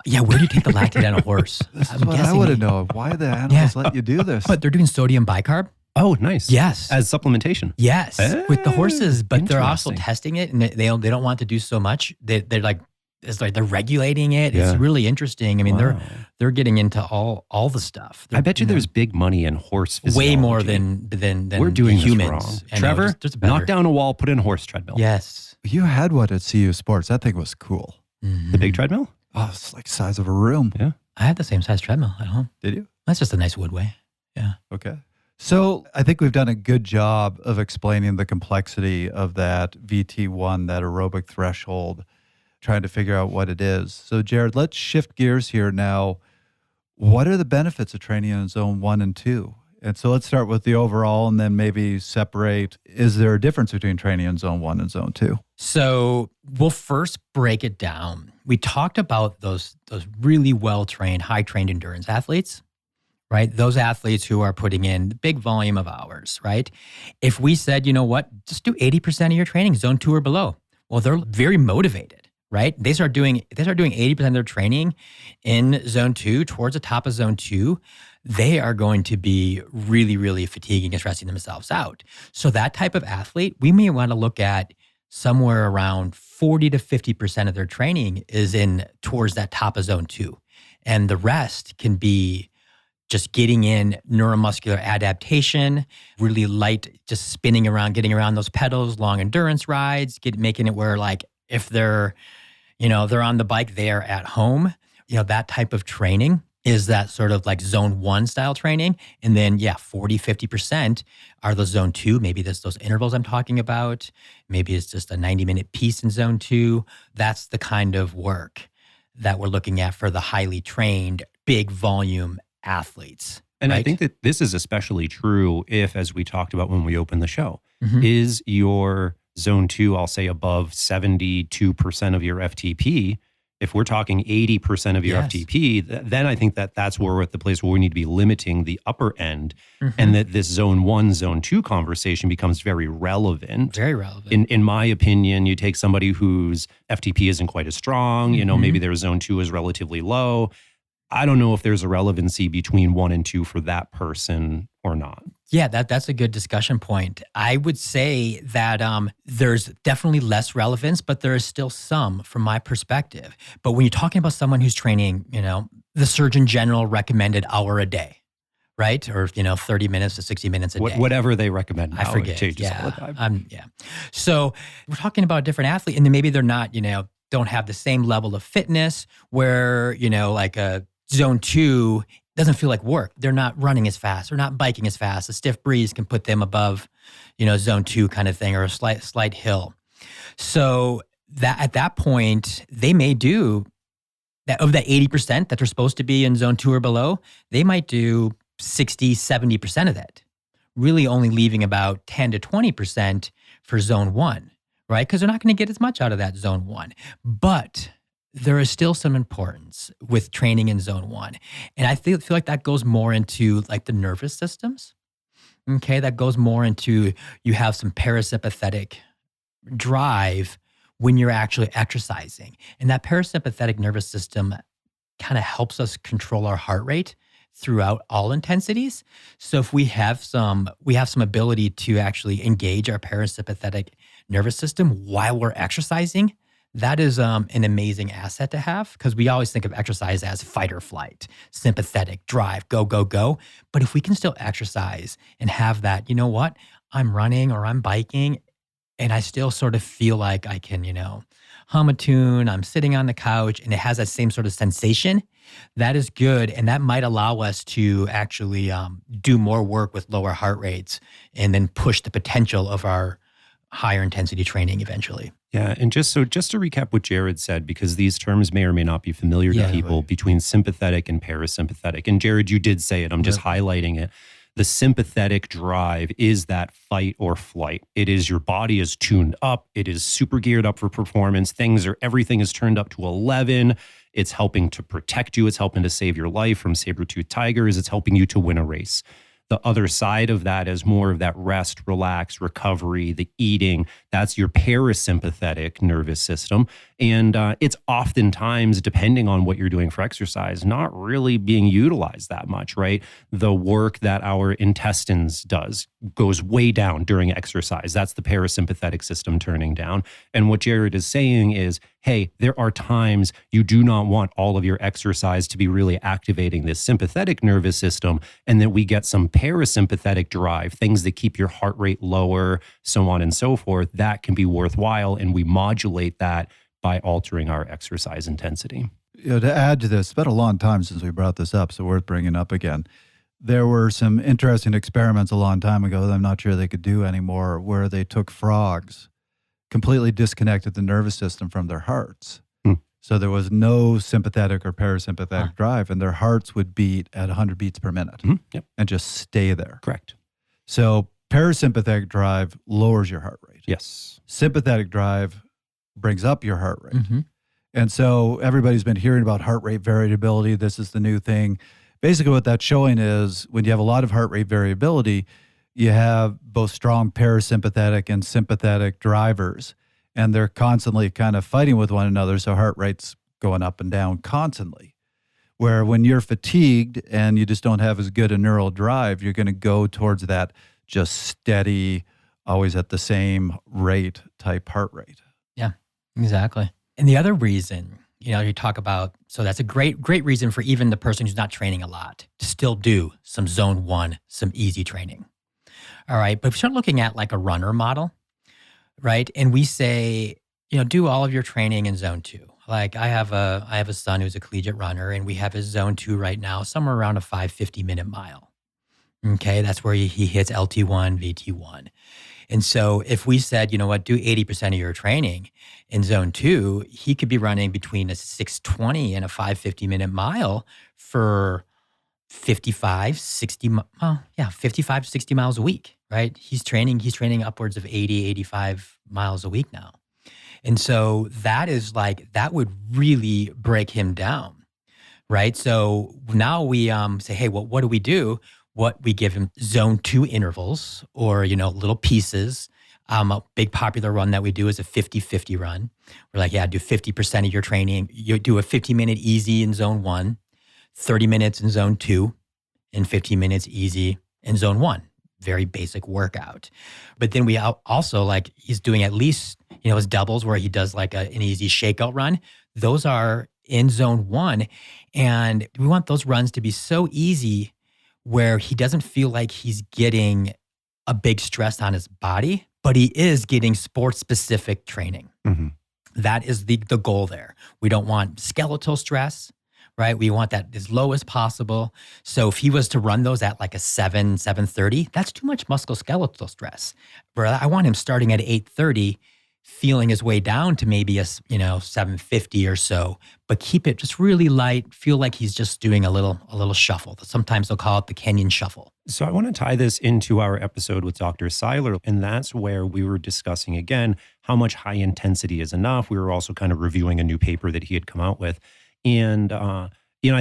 [SPEAKER 3] Yeah, where do you take the lactate on a horse?
[SPEAKER 1] This is what I want to know. Why the animals let you do this?
[SPEAKER 3] But they're doing sodium bicarb.
[SPEAKER 2] Oh, nice.
[SPEAKER 3] Yes.
[SPEAKER 2] As supplementation.
[SPEAKER 3] Yes, with the horses, but they're also
[SPEAKER 2] Interesting.
[SPEAKER 3] testing it, and they don't want to do so much. They're like it's like they're regulating it.
[SPEAKER 2] Yeah.
[SPEAKER 3] It's really interesting. I mean,
[SPEAKER 2] Wow.
[SPEAKER 3] they're getting into all the stuff.
[SPEAKER 2] I bet you there's big money in horse physiology.
[SPEAKER 3] way more than
[SPEAKER 2] We're doing this
[SPEAKER 3] humans.
[SPEAKER 2] wrong.
[SPEAKER 3] I know,
[SPEAKER 2] Trevor,
[SPEAKER 3] there's a better-
[SPEAKER 2] knock down a wall, put in a horse treadmill.
[SPEAKER 3] Yes.
[SPEAKER 1] You had one at CU Sports. That thing was cool.
[SPEAKER 2] The big treadmill?
[SPEAKER 1] Oh, it's like the size of a room.
[SPEAKER 2] Yeah.
[SPEAKER 3] I have the same size treadmill at home.
[SPEAKER 1] Did you?
[SPEAKER 3] That's just a nice woodway. Yeah.
[SPEAKER 1] Okay. So I think we've done a good job of explaining the complexity of that VT1, that aerobic threshold, trying to figure out what it is. So Jared, let's shift gears here now. What are the benefits of training in zone 1 and 2? And so let's start with the overall and then maybe separate. Is there a difference between training in zone 1 and zone 2?
[SPEAKER 3] So we'll first break it down. We talked about those really well-trained, high-trained endurance athletes, right? Those athletes who are putting in big volume of hours, right? If we said, you know what, just do 80% of your training, zone 2 or below. Well, they're very motivated, right? They start doing 80% of their training in zone 2 towards the top of zone 2. They are going to be really, really fatiguing and stressing themselves out. So that type of athlete, we may want to look at somewhere around 40 to 50% of their training is in towards that top of zone 2. And the rest can be just getting in neuromuscular adaptation, really light, just spinning around, getting around those pedals, long endurance rides, making it where like if they're on the bike, they're at home, that type of training is that sort of like zone 1 style training. And then 40, 50% are the zone 2. Maybe there's those intervals I'm talking about. Maybe it's just a 90-minute piece in zone 2. That's the kind of work that we're looking at for the highly trained, big volume athletes.
[SPEAKER 2] And
[SPEAKER 3] right?
[SPEAKER 2] I think that this is especially true if, as we talked about when we opened the show,
[SPEAKER 3] Mhm.
[SPEAKER 2] is your zone 2, I'll say above 72% of your FTP. If we're talking 80% of your
[SPEAKER 3] Yes.
[SPEAKER 2] FTP, then I think that's where we're at the place where we need to be limiting the upper end,
[SPEAKER 3] Mhm.
[SPEAKER 2] and that this zone 1, zone 2 conversation becomes very relevant.
[SPEAKER 3] Very relevant.
[SPEAKER 2] In my opinion, you take somebody whose FTP isn't quite as strong, maybe their zone 2 is relatively low. I don't know if there's a relevancy between 1 and 2 for that person or not.
[SPEAKER 3] Yeah, that's a good discussion point. I would say that there's definitely less relevance, but there is still some from my perspective. But when you're talking about someone who's training, the Surgeon General recommended hour a day, right? Or, 30 minutes to 60 minutes a day.
[SPEAKER 2] Whatever they recommend now,
[SPEAKER 3] I forget.
[SPEAKER 2] it changes all the time.
[SPEAKER 3] So we're talking about a different athlete, and then maybe they're not, don't have the same level of fitness where, like a zone 2 doesn't feel like work. They're not running as fast. They're not biking as fast. A stiff breeze can put them above, zone 2 kind of thing, or a slight hill. So that at that point, they may do that of that 80% that they're supposed to be in zone 2 or below, they might do 60, 70% of that, really only leaving about 10 to 20% for zone 1, right? Because they're not going to get as much out of that zone 1. But there is still some importance with training in zone 1. And I feel like that goes more into like the nervous systems. Okay, that goes more into you have some parasympathetic drive when you're actually exercising. And that parasympathetic nervous system kind of helps us control our heart rate throughout all intensities. So if we have some ability to actually engage our parasympathetic nervous system while we're exercising, that is an amazing asset to have, because we always think of exercise as fight or flight, sympathetic, drive, go, go, go. But if we can still exercise and have that, I'm running or I'm biking and I still sort of feel like I can, hum a tune, I'm sitting on the couch and it has that same sort of sensation, that is good. And that might allow us to actually do more work with lower heart rates and then push the potential of our higher intensity training eventually.
[SPEAKER 2] Yeah, and just to recap what Jared said, because these terms may or may not be familiar to people,
[SPEAKER 3] right.
[SPEAKER 2] between sympathetic and parasympathetic. And Jared, you did say it, I'm just highlighting it. The sympathetic drive is that fight or flight. It is your body is tuned up. It is super geared up for performance. Everything is turned up to 11. It's helping to protect you. It's helping to save your life from saber-toothed tigers. It's helping you to win a race. The other side of that is more of that rest, relax, recovery, the eating. That's your parasympathetic nervous system. And it's oftentimes, depending on what you're doing for exercise, not really being utilized that much, right? The work that our intestines does goes way down during exercise. That's the parasympathetic system turning down. And what Jared is saying is, hey, there are times you do not want all of your exercise to be really activating this sympathetic nervous system, and then we get some parasympathetic drive, things that keep your heart rate lower, so on and so forth. That can be worthwhile, and we modulate that by altering our exercise intensity.
[SPEAKER 1] To add to this, it's been a long time since we brought this up, so worth bringing up again. There were some interesting experiments a long time ago that I'm not sure they could do anymore, where they took frogs, completely disconnected the nervous system from their hearts. So there was no sympathetic or parasympathetic drive, and their hearts would beat at 100 beats per minute and just stay there.
[SPEAKER 2] Correct.
[SPEAKER 1] So parasympathetic drive lowers your heart rate.
[SPEAKER 2] Yes.
[SPEAKER 1] Sympathetic drive brings up your heart rate. And so everybody's been hearing about heart rate variability. This is the new thing. Basically what that's showing is when you have a lot of heart rate variability, you have both strong parasympathetic and sympathetic drivers, and they're constantly kind of fighting with one another, so heart rate's going up and down constantly. Where when you're fatigued and you just don't have as good a neural drive, you're going to go towards that just steady, always at the same rate type heart rate.
[SPEAKER 3] Yeah, exactly. And the other reason, you talk about, so that's a great reason for even the person who's not training a lot to still do some zone 1, some easy training. All right. But if you start looking at like a runner model, right? And we say, do all of your training in zone 2. Like I have a son who's a collegiate runner, and we have his zone 2 right now, somewhere around a 5:50-minute mile. Okay. That's where he hits LT1, VT1. And so if we said, do 80% of your training in zone 2, he could be running between a 6:20 and a 5:50-minute mile for 55, 60 miles a week, right? He's training upwards of 80, 85 miles a week now. And so that would really break him down, right? So now we say, hey, well, what do we do? We give him zone 2 intervals or, little pieces. A big popular run that we do is a 50-50 run. We're like, do 50% of your training. You do a 50-minute easy in zone 1, 30 minutes in zone 2, and 15 minutes easy in zone 1. Very basic workout. But then we also he's doing at least, his doubles where he does an easy shakeout run. Those are in zone 1. And we want those runs to be so easy where he doesn't feel like he's getting a big stress on his body, but he is getting sport-specific training. That is the goal there. We don't want skeletal stress, right? We want that as low as possible. So if he was to run those at a 7:30, that's too much musculoskeletal stress. But I want him starting at 8:30, feeling his way down to maybe a 7:50 or so, but keep it just really light. Feel like he's just doing a little shuffle. Sometimes they'll call it the Kenyan shuffle.
[SPEAKER 2] So I want to tie this into our episode with Dr. Seiler, and that's where we were discussing again how much high intensity is enough. We were also kind of reviewing a new paper that he had come out with, and I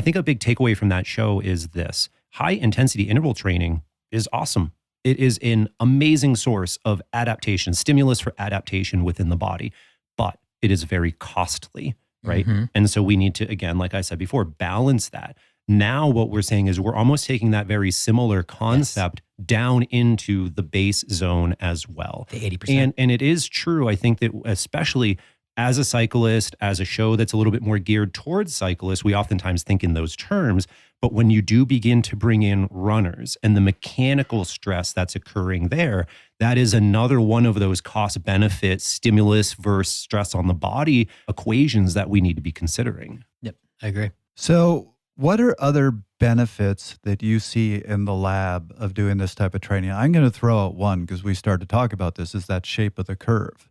[SPEAKER 2] think a big takeaway from that show is this: high intensity interval training is awesome. It is an amazing source of adaptation, stimulus for adaptation within the body, but it is very costly, right? And so we need to, again, like I said before, balance that. Now what we're saying is we're almost taking that very similar concept down into the base zone as well.
[SPEAKER 3] The 80%.
[SPEAKER 2] And it is true, I think, that especially as a cyclist, as a show that's a little bit more geared towards cyclists, we oftentimes think in those terms. But when you do begin to bring in runners and the mechanical stress that's occurring there, that is another one of those cost benefit stimulus versus stress on the body equations that we need to be considering.
[SPEAKER 3] Yep, I agree.
[SPEAKER 1] So what are other benefits that you see in the lab of doing this type of training? I'm going to throw out one because we started to talk about this, is that shape of the curve.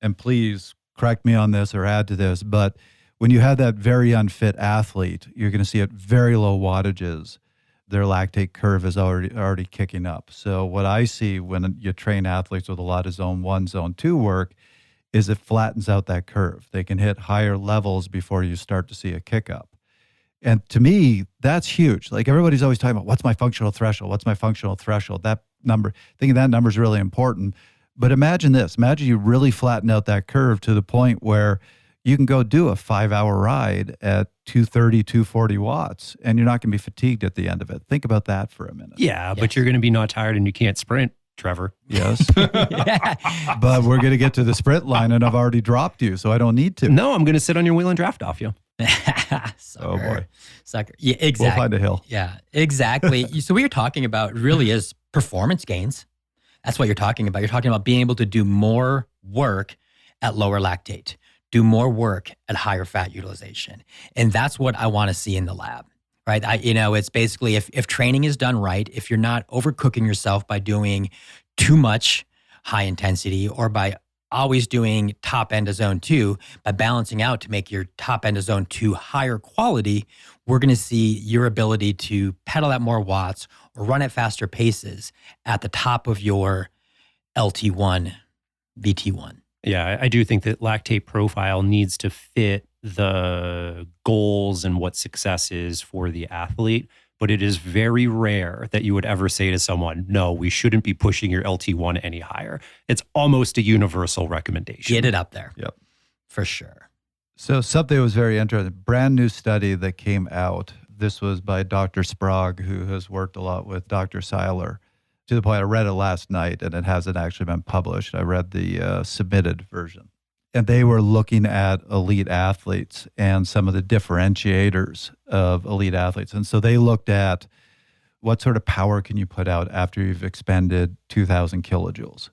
[SPEAKER 1] And please correct me on this or add to this, but when you have that very unfit athlete, you're going to see at very low wattages, their lactate curve is already kicking up. So what I see when you train athletes with a lot of zone 1, zone 2 work is it flattens out that curve. They can hit higher levels before you start to see a kick up. And to me, that's huge. Like everybody's always talking about, what's my functional threshold? What's my functional threshold? That number, thinking that number is really important. But imagine this. Imagine you really flatten out that curve to the point where you can go do a 5-hour ride at 230, 240 watts, and you're not going to be fatigued at the end of it. Think about that for a minute.
[SPEAKER 2] Yeah, but you're going to be not tired and you can't sprint, Trevor.
[SPEAKER 1] Yes. But we're going to get to the sprint line, and I've already dropped you, so I don't need to.
[SPEAKER 2] No, I'm going to sit on your wheel and draft off you.
[SPEAKER 1] Oh, boy.
[SPEAKER 3] Sucker. Yeah, exactly.
[SPEAKER 1] We'll find a hill.
[SPEAKER 3] Yeah, exactly. So what you're talking about really is performance gains. That's what you're talking about. You're talking about being able to do more work at lower lactate, do more work at higher fat utilization. And that's what I want to see in the lab, right? It's basically if training is done right, if you're not overcooking yourself by doing too much high intensity or by always doing top end of zone 2, by balancing out to make your top end of zone 2 higher quality, we're going to see your ability to pedal at more watts or run at faster paces at the top of your LT1, VT1.
[SPEAKER 2] Yeah, I do think that lactate profile needs to fit the goals and what success is for the athlete. But it is very rare that you would ever say to someone, no, we shouldn't be pushing your LT1 any higher. It's almost a universal recommendation.
[SPEAKER 3] Get it up there.
[SPEAKER 1] Yep.
[SPEAKER 3] For sure.
[SPEAKER 1] So something that was very interesting, brand new study that came out. This was by Dr. Sprague, who has worked a lot with Dr. Seiler, to the point I read it last night, and it hasn't actually been published. I read the submitted version. And they were looking at elite athletes and some of the differentiators of elite athletes. And so they looked at what sort of power can you put out after you've expended 2,000 kilojoules.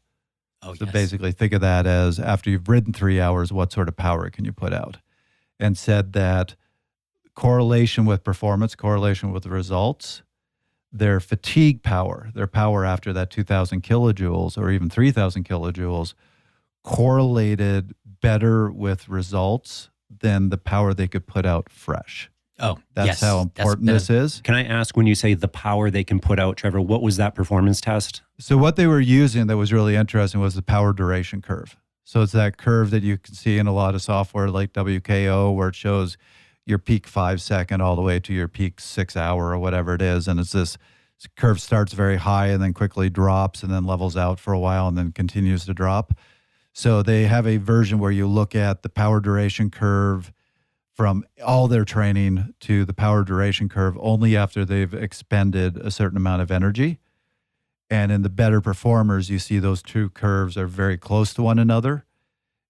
[SPEAKER 3] Oh,
[SPEAKER 1] So
[SPEAKER 3] yes.
[SPEAKER 1] basically think of that as after you've ridden 3 hours, what sort of power can you put out? And said that correlation with performance, correlation with the results, their fatigue power, their power after that 2,000 kilojoules or even 3,000 kilojoules correlated better with results than the power they could put out fresh.
[SPEAKER 3] Oh,
[SPEAKER 1] That's
[SPEAKER 3] yes.
[SPEAKER 1] how important this is.
[SPEAKER 2] Can I ask, when you say the power they can put out, Trevor, what was that performance test?
[SPEAKER 1] So what they were using that was really interesting was the power duration curve. So it's that curve that you can see in a lot of software like WKO, where it shows your peak 5 second all the way to your peak 6 hour or whatever it is. And it's this curve starts very high and then quickly drops and then levels out for a while and then continues to drop. So they have a version where you look at the power duration curve from all their training to the power duration curve only after they've expended a certain amount of energy. And in the better performers, you see those two curves are very close to one another.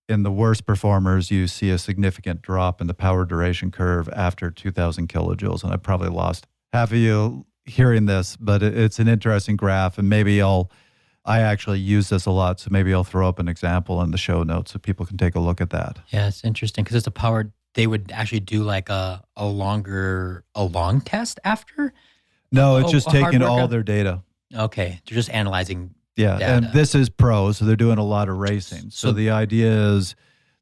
[SPEAKER 1] In the worst performers, you see a significant drop in the power duration curve after 2,000 kilojoules. And I probably lost half of you hearing this, but it's an interesting graph. And maybe I actually use this a lot, so maybe I'll throw up an example in the show notes so people can take a look at that.
[SPEAKER 3] Yeah, it's interesting because it's a power. They would actually do like a long test after.
[SPEAKER 1] No, it's just
[SPEAKER 3] a hard
[SPEAKER 1] taking all
[SPEAKER 3] workout?
[SPEAKER 1] their data.
[SPEAKER 3] Okay, they're just analyzing.
[SPEAKER 1] Yeah,
[SPEAKER 3] data.
[SPEAKER 1] and this is pro, so they're doing a lot of racing. So the idea is,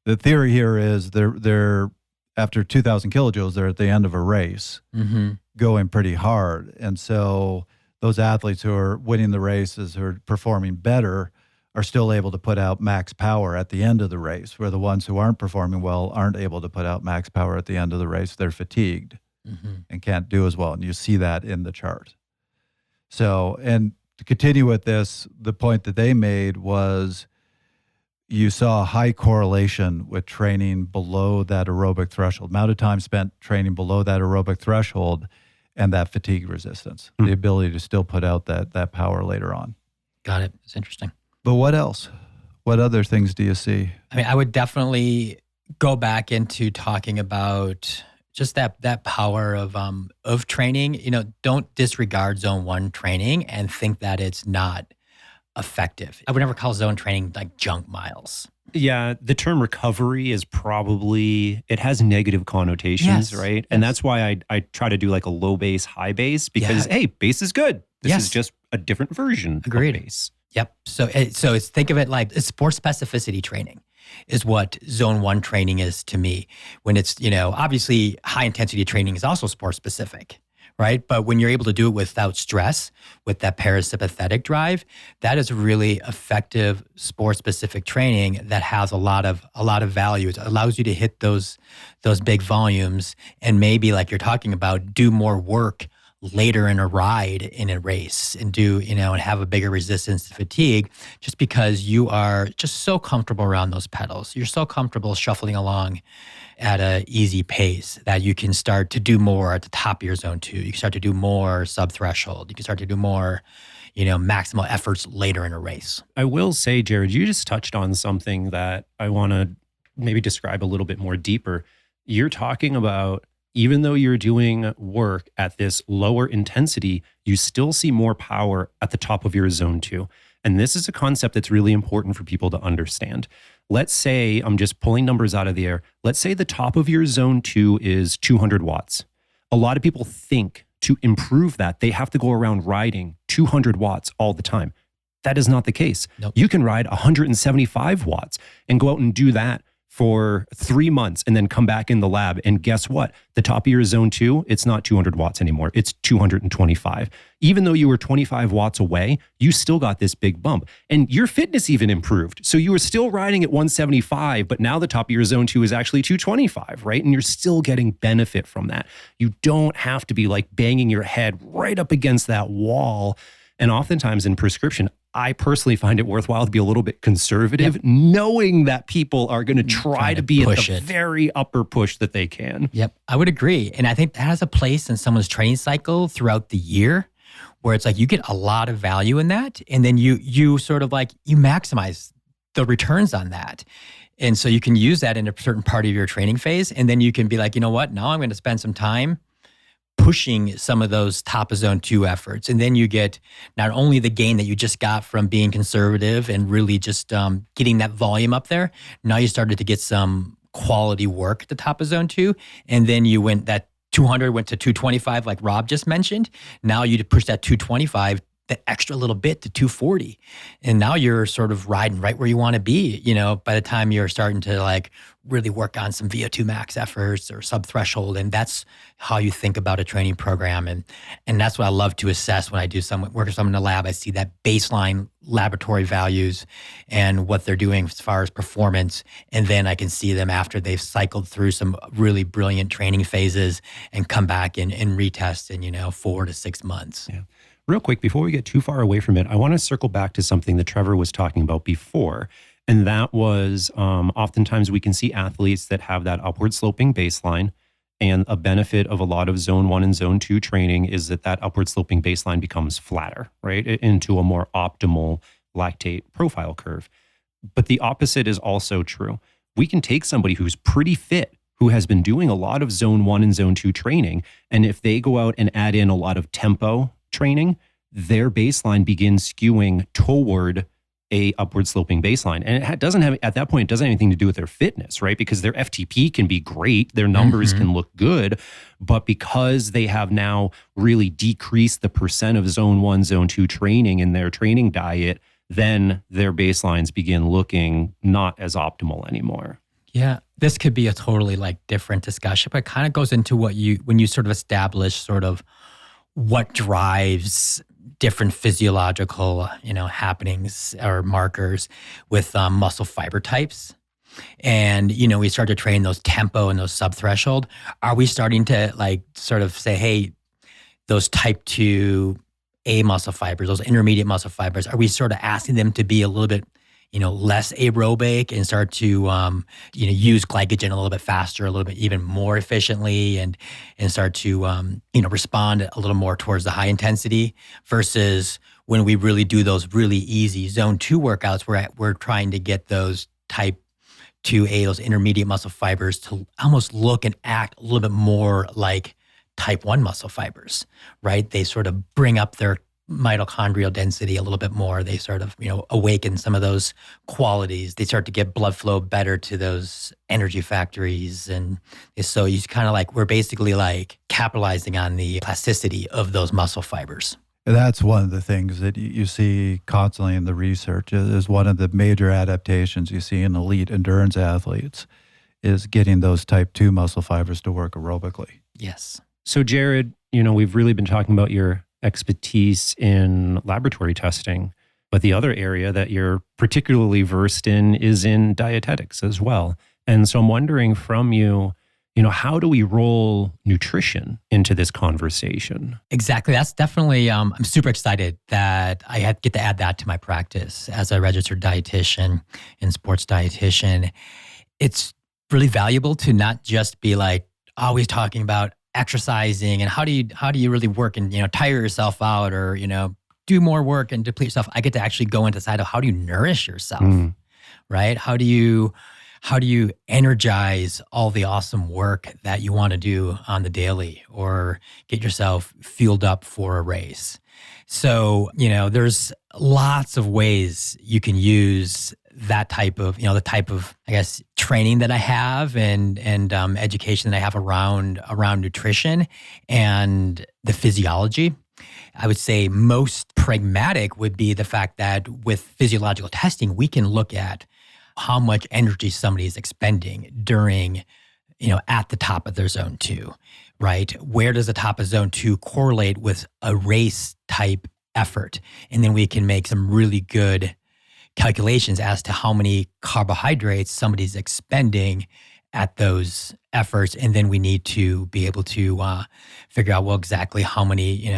[SPEAKER 1] the theory here is they're after 2,000 kilojoules, they're at the end of a race, going pretty hard, and so those athletes who are winning the races, who are performing better, are still able to put out max power at the end of the race, where the ones who aren't performing well aren't able to put out max power at the end of the race. They're fatigued and can't do as well. And you see that in the chart. So, and to continue with this, the point that they made was you saw a high correlation with training below that aerobic threshold, amount of time spent training below that aerobic threshold, and that fatigue resistance, the ability to still put out that power later on.
[SPEAKER 3] Got it. It's interesting.
[SPEAKER 1] But what else? What other things do you see?
[SPEAKER 3] I mean, I would definitely go back into talking about just that power of training. You know, don't disregard zone 1 training and think that it's not effective. I would never call zone training like junk miles.
[SPEAKER 2] Yeah, the term recovery is probably, it has negative connotations,
[SPEAKER 3] Yes,
[SPEAKER 2] right? And that's why I try to do like a low base, high base, because, hey, base is good. This is just a different version of base.
[SPEAKER 3] Yep. So it's think of it like it's sport specificity training is what zone 1 training is to me. When it's, obviously high intensity training is also sport specific, right? But when you're able to do it without stress, with that parasympathetic drive, that is really effective sport specific training that has a lot of value. It allows you to hit those big volumes and maybe, like you're talking about, do more work later in a ride in a race and do, and have a bigger resistance to fatigue just because you are just so comfortable around those pedals. You're so comfortable shuffling along at an easy pace that you can start to do more at the top of your zone 2. You can start to do more sub-threshold. You can start to do more, maximal efforts later in a race.
[SPEAKER 2] I will say, Jared, you just touched on something that I want to maybe describe a little bit more deeper. You're talking about, even though you're doing work at this lower intensity, you still see more power at the top of your zone 2. And this is a concept that's really important for people to understand. Let's say, I'm just pulling numbers out of the air. Let's say the top of your zone 2 is 200 watts. A lot of people think to improve that, they have to go around riding 200 watts all the time. That is not the case.
[SPEAKER 3] Nope.
[SPEAKER 2] You can ride 175 watts and go out and do that for 3 months and then come back in the lab. And guess what? The top of your zone 2, it's not 200 watts anymore. It's 225. Even though you were 25 watts away, you still got this big bump. And your fitness even improved. So you were still riding at 175, but now the top of your zone 2 is actually 225, right? And you're still getting benefit from that. You don't have to be like banging your head right up against that wall. And oftentimes in prescription, I personally find it worthwhile to be a little bit conservative, knowing that people are going to try to be at the very upper push that they can.
[SPEAKER 3] Yep, I would agree. And I think that has a place in someone's training cycle throughout the year where it's like you get a lot of value in that. And then you sort of like, you maximize the returns on that. And so you can use that in a certain part of your training phase. And then you can be like, you know what, now I'm going to spend some time pushing some of those top of zone 2 efforts. And then you get not only the gain that you just got from being conservative and really just getting that volume up there, now you started to get some quality work at the top of zone 2. And then you went that 200 went to 225, like Rob just mentioned. Now you push that 225 the extra little bit to 240. And now you're sort of riding right where you want to be, by the time you're starting to like really work on some VO2 max efforts or sub-threshold. And that's how you think about a training program. And that's what I love to assess when I do work with someone in the lab. I see that baseline laboratory values and what they're doing as far as performance. And then I can see them after they've cycled through some really brilliant training phases and come back and retest in, 4 to 6 months.
[SPEAKER 2] Yeah. Real quick, before we get too far away from it, I want to circle back to something that Trevor was talking about before. And that was oftentimes we can see athletes that have that upward sloping baseline. And a benefit of a lot of zone 1 and zone 2 training is that upward sloping baseline becomes flatter, right? Into a more optimal lactate profile curve. But the opposite is also true. We can take somebody who's pretty fit, who has been doing a lot of zone 1 and zone 2 training. And if they go out and add in a lot of tempo training, their baseline begins skewing toward a upward sloping baseline. And it doesn't have, at that point, it doesn't have anything to do with their fitness, right? Because their FTP can be great, their numbers can look good, but because they have now really decreased the percent of zone 1, zone 2 training in their training diet, then their baselines begin looking not as optimal anymore.
[SPEAKER 3] Yeah, this could be a totally like different discussion, but it kind of goes into when you sort of establish sort of what drives different physiological, happenings or markers with muscle fiber types. And, we start to train those tempo and those sub-threshold. Are we starting to like sort of say, hey, those type 2A muscle fibers, those intermediate muscle fibers, are we sort of asking them to be a little bit less aerobic and start to, use glycogen a little bit faster, a little bit even more efficiently and start to, respond a little more towards the high intensity versus when we really do those really easy zone 2 workouts, we're trying to get those type 2A, those intermediate muscle fibers to almost look and act a little bit more like type 1 muscle fibers, right? They sort of bring up their mitochondrial density a little bit more. They sort of, awaken some of those qualities. They start to get blood flow better to those energy factories. And so you kind of like, we're basically like capitalizing on the plasticity of those muscle fibers.
[SPEAKER 1] That's one of the things that you see constantly in the research is one of the major adaptations you see in elite endurance athletes is getting those type 2 muscle fibers to work aerobically.
[SPEAKER 3] Yes.
[SPEAKER 2] So Jared, we've really been talking about your expertise in laboratory testing, but the other area that you're particularly versed in is in dietetics as well. And so I'm wondering from you, How do we roll nutrition into this conversation?
[SPEAKER 3] Exactly. That's definitely, I'm super excited that I get to add that to my practice as a registered dietitian and sports dietitian. It's really valuable to not just be like always talking about exercising and how do you really work and, tire yourself out or, do more work and deplete yourself. I get to actually go into the side of how do you nourish yourself, right? How do you energize all the awesome work that you want to do on the daily or get yourself fueled up for a race? So, there's lots of ways you can use that type of, the type of, I guess, training that I have and education that I have around nutrition and the physiology. I would say most pragmatic would be the fact that with physiological testing, we can look at how much energy somebody is expending during, at the top of their zone 2, right? Where does the top of zone 2 correlate with a race type effort? And then we can make some really good calculations as to how many carbohydrates somebody's expending at those efforts. And then we need to be able to figure out, well, exactly how many,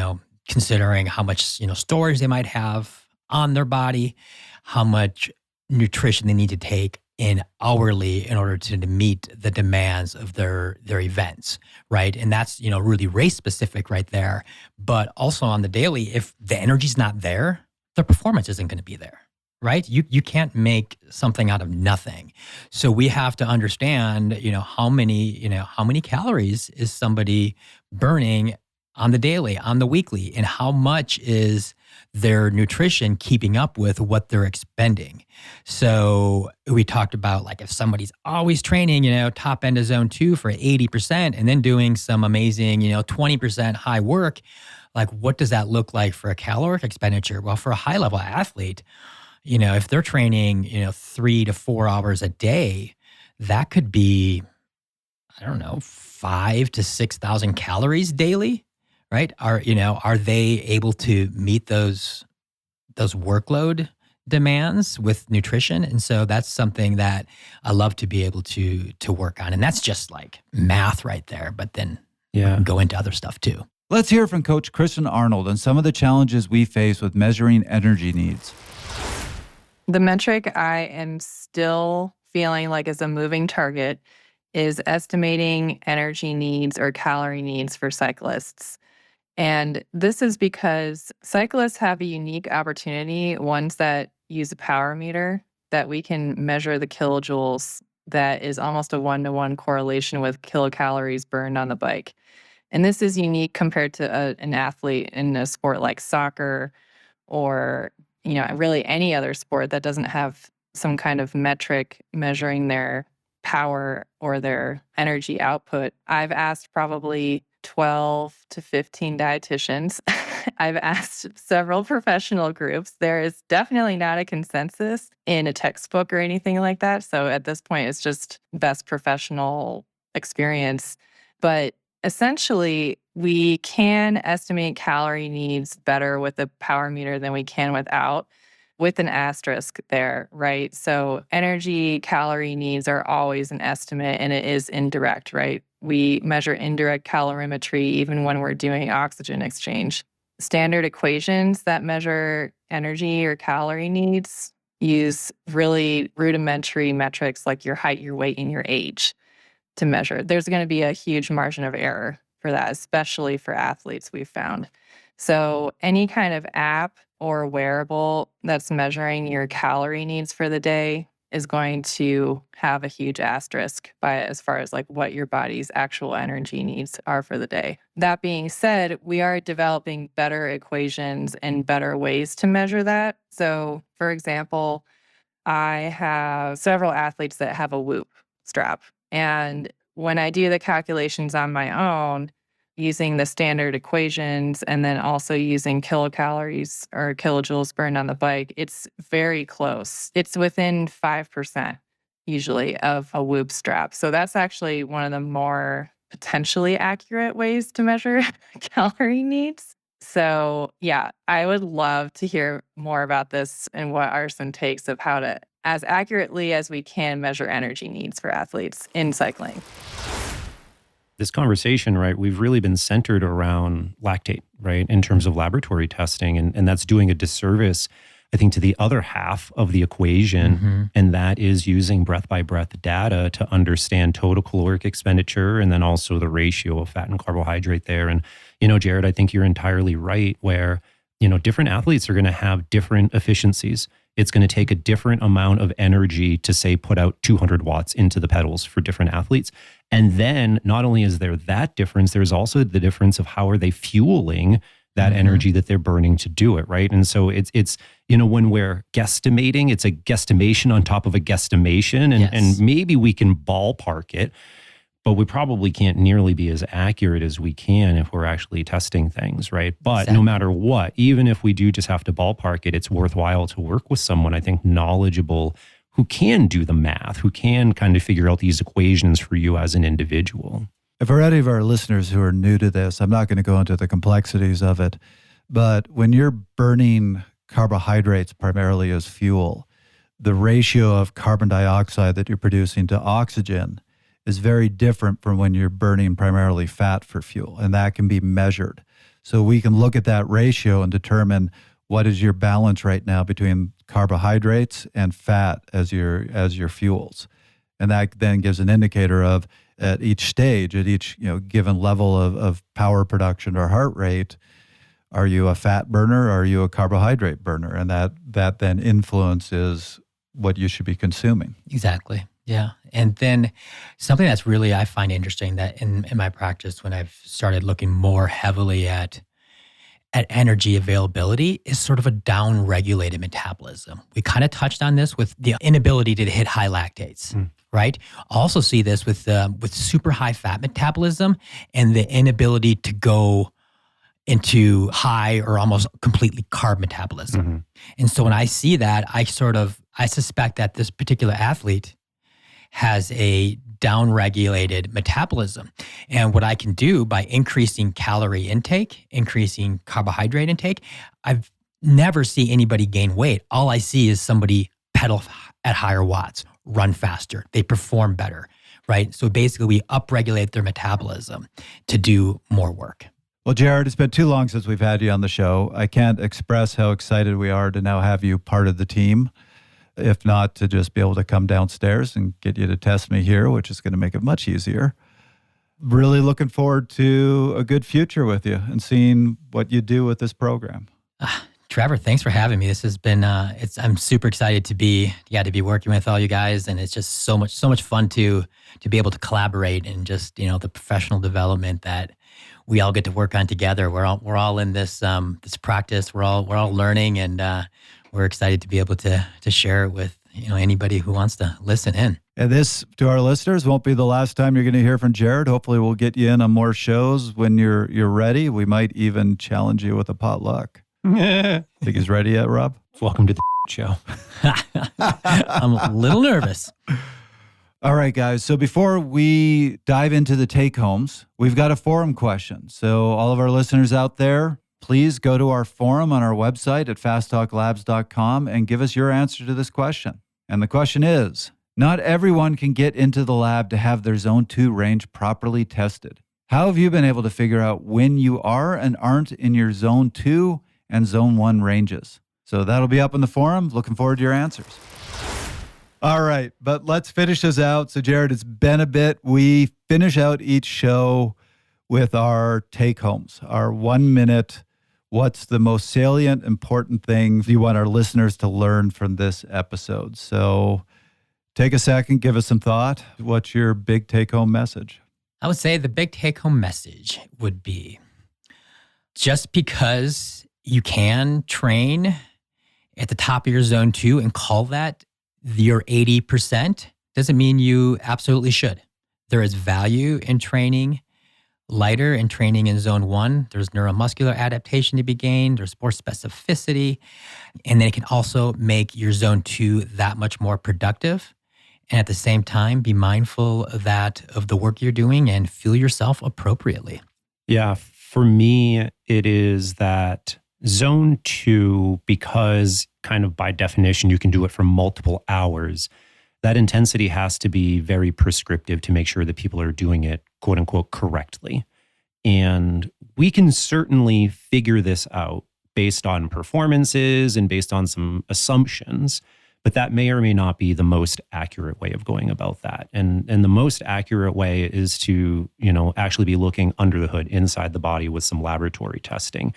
[SPEAKER 3] considering how much, storage they might have on their body, how much nutrition they need to take in hourly in order to meet the demands of their events, right? And that's, really race specific right there. But also on the daily, if the energy's not there, the performance isn't going to be there, right? You can't make something out of nothing. So we have to understand, how many calories is somebody burning on the daily, on the weekly, and how much is their nutrition keeping up with what they're expending. So we talked about like if somebody's always training, top end of zone 2 for 80% and then doing some amazing, 20% high work, like what does that look like for a caloric expenditure? Well, for a high level athlete, if they're training, 3 to 4 hours a day, that could be, 5,000 to 6,000 calories daily. Right? Are they able to meet those workload demands with nutrition? And so that's something that I love to be able to work on. And that's just like math right there. But then we can go into other stuff too.
[SPEAKER 1] Let's hear from Coach Kristen Arnold on some of the challenges we face with measuring energy needs.
[SPEAKER 5] The metric I am still feeling like is a moving target is estimating energy needs or calorie needs for cyclists. And this is because cyclists have a unique opportunity, ones that use a power meter, that we can measure the kilojoules that is almost a 1-to-1 correlation with kilocalories burned on the bike. And this is unique compared to an athlete in a sport like soccer or, really any other sport that doesn't have some kind of metric measuring their power or their energy output. I've asked probably 12 to 15 dietitians. I've asked several professional groups. There is definitely not a consensus in a textbook or anything like that. So at this point, it's just best professional experience. But essentially, we can estimate calorie needs better with a power meter than we can without, with an asterisk there, right? So energy calorie needs are always an estimate and it is indirect, right? We measure indirect calorimetry even when we're doing oxygen exchange. Standard equations that measure energy or calorie needs use really rudimentary metrics like your height, your weight, and your age to measure. There's going to be a huge margin of error for that, especially for athletes, we've found. So any kind of app or wearable that's measuring your calorie needs for the day is going to have a huge asterisk by it as far as like what your body's actual energy needs are for the day. That being said, we are developing better equations and better ways to measure that. So for example, I have several athletes that have a Whoop strap. And when I do the calculations on my own, using the standard equations and then also using kilocalories or kilojoules burned on the bike, it's very close. It's within 5% usually of a Whoop strap. So that's actually one of the more potentially accurate ways to measure calorie needs. So yeah, I would love to hear more about this and what are some takes of how to, as accurately as we can, measure energy needs for athletes in cycling.
[SPEAKER 2] This conversation, right, we've really been centered around lactate, right, in terms of laboratory testing. And that's doing a disservice, I think, to the other half of the equation. And that is using breath by breath data to understand total caloric expenditure and then also the ratio of fat and carbohydrate there. And, Jared, I think you're entirely right where, different athletes are going to have different efficiencies. It's going to take a different amount of energy to, say, put out 200 watts into the pedals for different athletes. And then not only is there that difference, there's also the difference of how are they fueling that energy that they're burning to do it, right? And so it's when we're guesstimating, it's a guesstimation on top of a guesstimation. And maybe we can ballpark it, but we probably can't nearly be as accurate as we can if we're actually testing things, right? But no matter what, even if we do just have to ballpark it, it's worthwhile to work with someone, I think, knowledgeable who can do the math, who can kind of figure out these equations for you as an individual.
[SPEAKER 1] And for any of our listeners who are new to this, I'm not going to go into the complexities of it, but when you're burning carbohydrates primarily as fuel, the ratio of carbon dioxide that you're producing to oxygen is very different from when you're burning primarily fat for fuel, and that can be measured. So we can look at that ratio and determine what is your balance right now between carbohydrates and fat as your fuels. And that then gives an indicator of at each stage, at each given level of power production or heart rate, are you a fat burner or are you a carbohydrate burner? And that then influences what you should be consuming.
[SPEAKER 3] Exactly. Yeah. And then something that's really, I find interesting that in my practice, when I've started looking more heavily at energy availability, is sort of a down-regulated metabolism. We kind of touched on this with the inability to hit high lactates, right? Also see this with super high fat metabolism and the inability to go into high or almost completely carb metabolism. And so when I see that, I suspect that this particular athlete has a down-regulated metabolism. And what I can do by increasing calorie intake, increasing carbohydrate intake, I've never see anybody gain weight. All I see is somebody pedal at higher watts, run faster, they perform better, right? So basically we upregulate their metabolism to do more work.
[SPEAKER 1] Well, Jared, it's been too long since we've had you on the show. I can't express how excited we are to now have you part of the team. If not, to just be able to come downstairs and get you to test me here, which is going to make it much easier. Really looking forward to a good future with you and seeing what you do with this program.
[SPEAKER 3] Trevor, thanks for having me. This has been, I'm super excited to be working with all you guys. And it's just so much fun to be able to collaborate and just, the professional development that we all get to work on together. We're all in this practice. We're all learning, and we're excited to be able to share it with anybody who wants to listen in.
[SPEAKER 1] And this, to our listeners, won't be the last time you're going to hear from Jared. Hopefully, we'll get you in on more shows when you're ready. We might even challenge you with a potluck. Think he's ready yet, Rob?
[SPEAKER 2] Welcome to the show.
[SPEAKER 3] I'm a little nervous.
[SPEAKER 1] All right, guys. So before we dive into the take-homes, we've got a forum question. So all of our listeners out there, please go to our forum on our website at fasttalklabs.com and give us your answer to this question. And the question is, not everyone can get into the lab to have their zone 2 range properly tested. How have you been able to figure out when you are and aren't in your zone 2 and zone 1 ranges? So that'll be up in the forum. Looking forward to your answers. All right, but let's finish this out. So Jared, it's been a bit. We finish out each show with our take-homes, our 1 minute, what's the most salient, important things you want our listeners to learn from this episode. So take a second, give us some thought. What's your big take-home message?
[SPEAKER 3] I would say the big take-home message would be, just because you can train at the top of your zone 2 and call that your 80% doesn't mean you absolutely should. There is value in training lighter and training in zone 1. There's neuromuscular adaptation to be gained. There's more specificity. And then it can also make your zone 2 that much more productive. And at the same time, be mindful of the work you're doing and fuel yourself appropriately.
[SPEAKER 2] Yeah, for me, it is that zone 2, because kind of by definition, you can do it for multiple hours. that intensity has to be very prescriptive to make sure that people are doing it, quote unquote, correctly. And we can certainly figure this out based on performances and based on some assumptions, but that may or may not be the most accurate way of going about that. And the most accurate way is to, actually be looking under the hood, inside the body with some laboratory testing.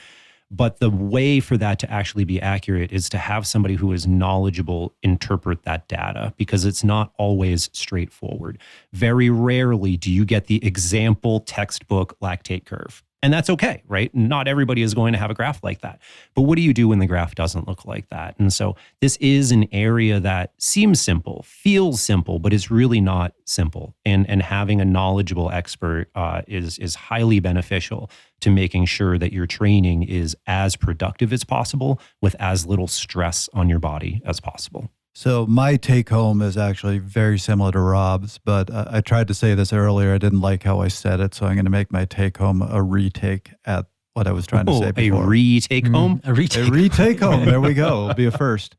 [SPEAKER 2] But the way for that to actually be accurate is to have somebody who is knowledgeable interpret that data, because it's not always straightforward. Very rarely do you get the example textbook lactate curve. And that's okay, right? Not everybody is going to have a graph like that. But what do you do when the graph doesn't look like that? And so this is an area that seems simple, feels simple, but it's really not simple. And having a knowledgeable expert is highly beneficial to making sure that your training is as productive as possible with as little stress on your body as possible.
[SPEAKER 1] So my take home is actually very similar to Rob's, but I tried to say this earlier. I didn't like how I said it, so I'm going to make my take home a retake at what I was trying to say before.
[SPEAKER 2] A retake home?
[SPEAKER 1] A retake home. There we go. It'll be a first.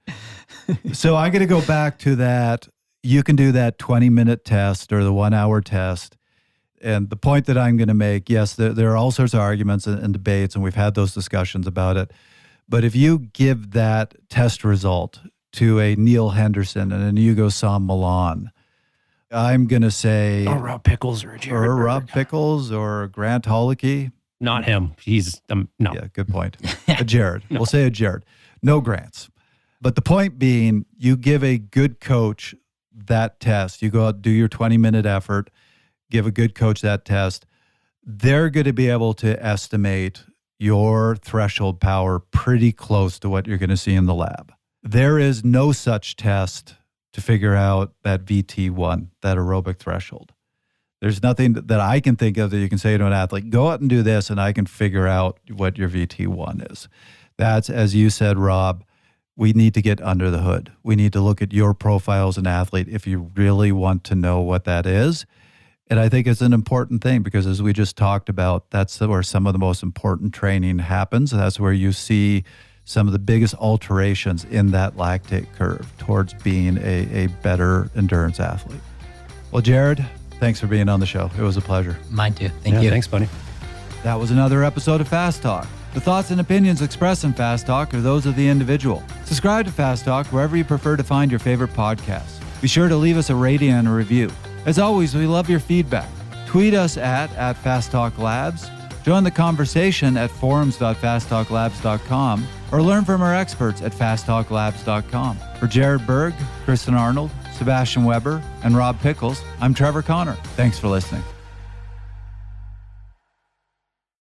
[SPEAKER 1] So I'm going to go back to that. You can do that 20-minute test or the 1-hour test. And the point that I'm going to make, yes, there are all sorts of arguments and debates, and we've had those discussions about it. But if you give that test result to a Neil Henderson and a Hugo Milan, I'm going to say...
[SPEAKER 2] Or Rob Pickles or Jared Berg.
[SPEAKER 1] Rob Pickles or Grant Holicky.
[SPEAKER 2] Not him. He's, no.
[SPEAKER 1] Yeah, good point. A Jared. No. We'll say a Jared. No Grants. But the point being, you give a good coach that test. You go out, do your 20-minute effort, give a good coach that test. They're going to be able to estimate your threshold power pretty close to what you're going to see in the lab. There is no such test to figure out that VT1, that aerobic threshold. There's nothing that I can think of that you can say to an athlete, go out and do this, and I can figure out what your VT1 is. That's, as you said, Rob, we need to get under the hood. We need to look at your profile as an athlete if you really want to know what that is. And I think it's an important thing because, as we just talked about, that's where some of the most important training happens. That's where you see some of the biggest alterations in that lactate curve towards being a better endurance athlete. Well, Jared, thanks for being on the show. It was a pleasure.
[SPEAKER 3] Mine too. Thank you.
[SPEAKER 2] Thanks, buddy.
[SPEAKER 1] That was another episode of Fast Talk. The thoughts and opinions expressed in Fast Talk are those of the individual. Subscribe to Fast Talk wherever you prefer to find your favorite podcasts. Be sure to leave us a rating and a review. As always, we love your feedback. Tweet us at Fast Talk Labs. Join the conversation at forums.fasttalklabs.com or learn from our experts at fasttalklabs.com. For Jared Berg, Kristen Arnold, Sebastian Weber, and Rob Pickles, I'm Trevor Connor. Thanks for listening.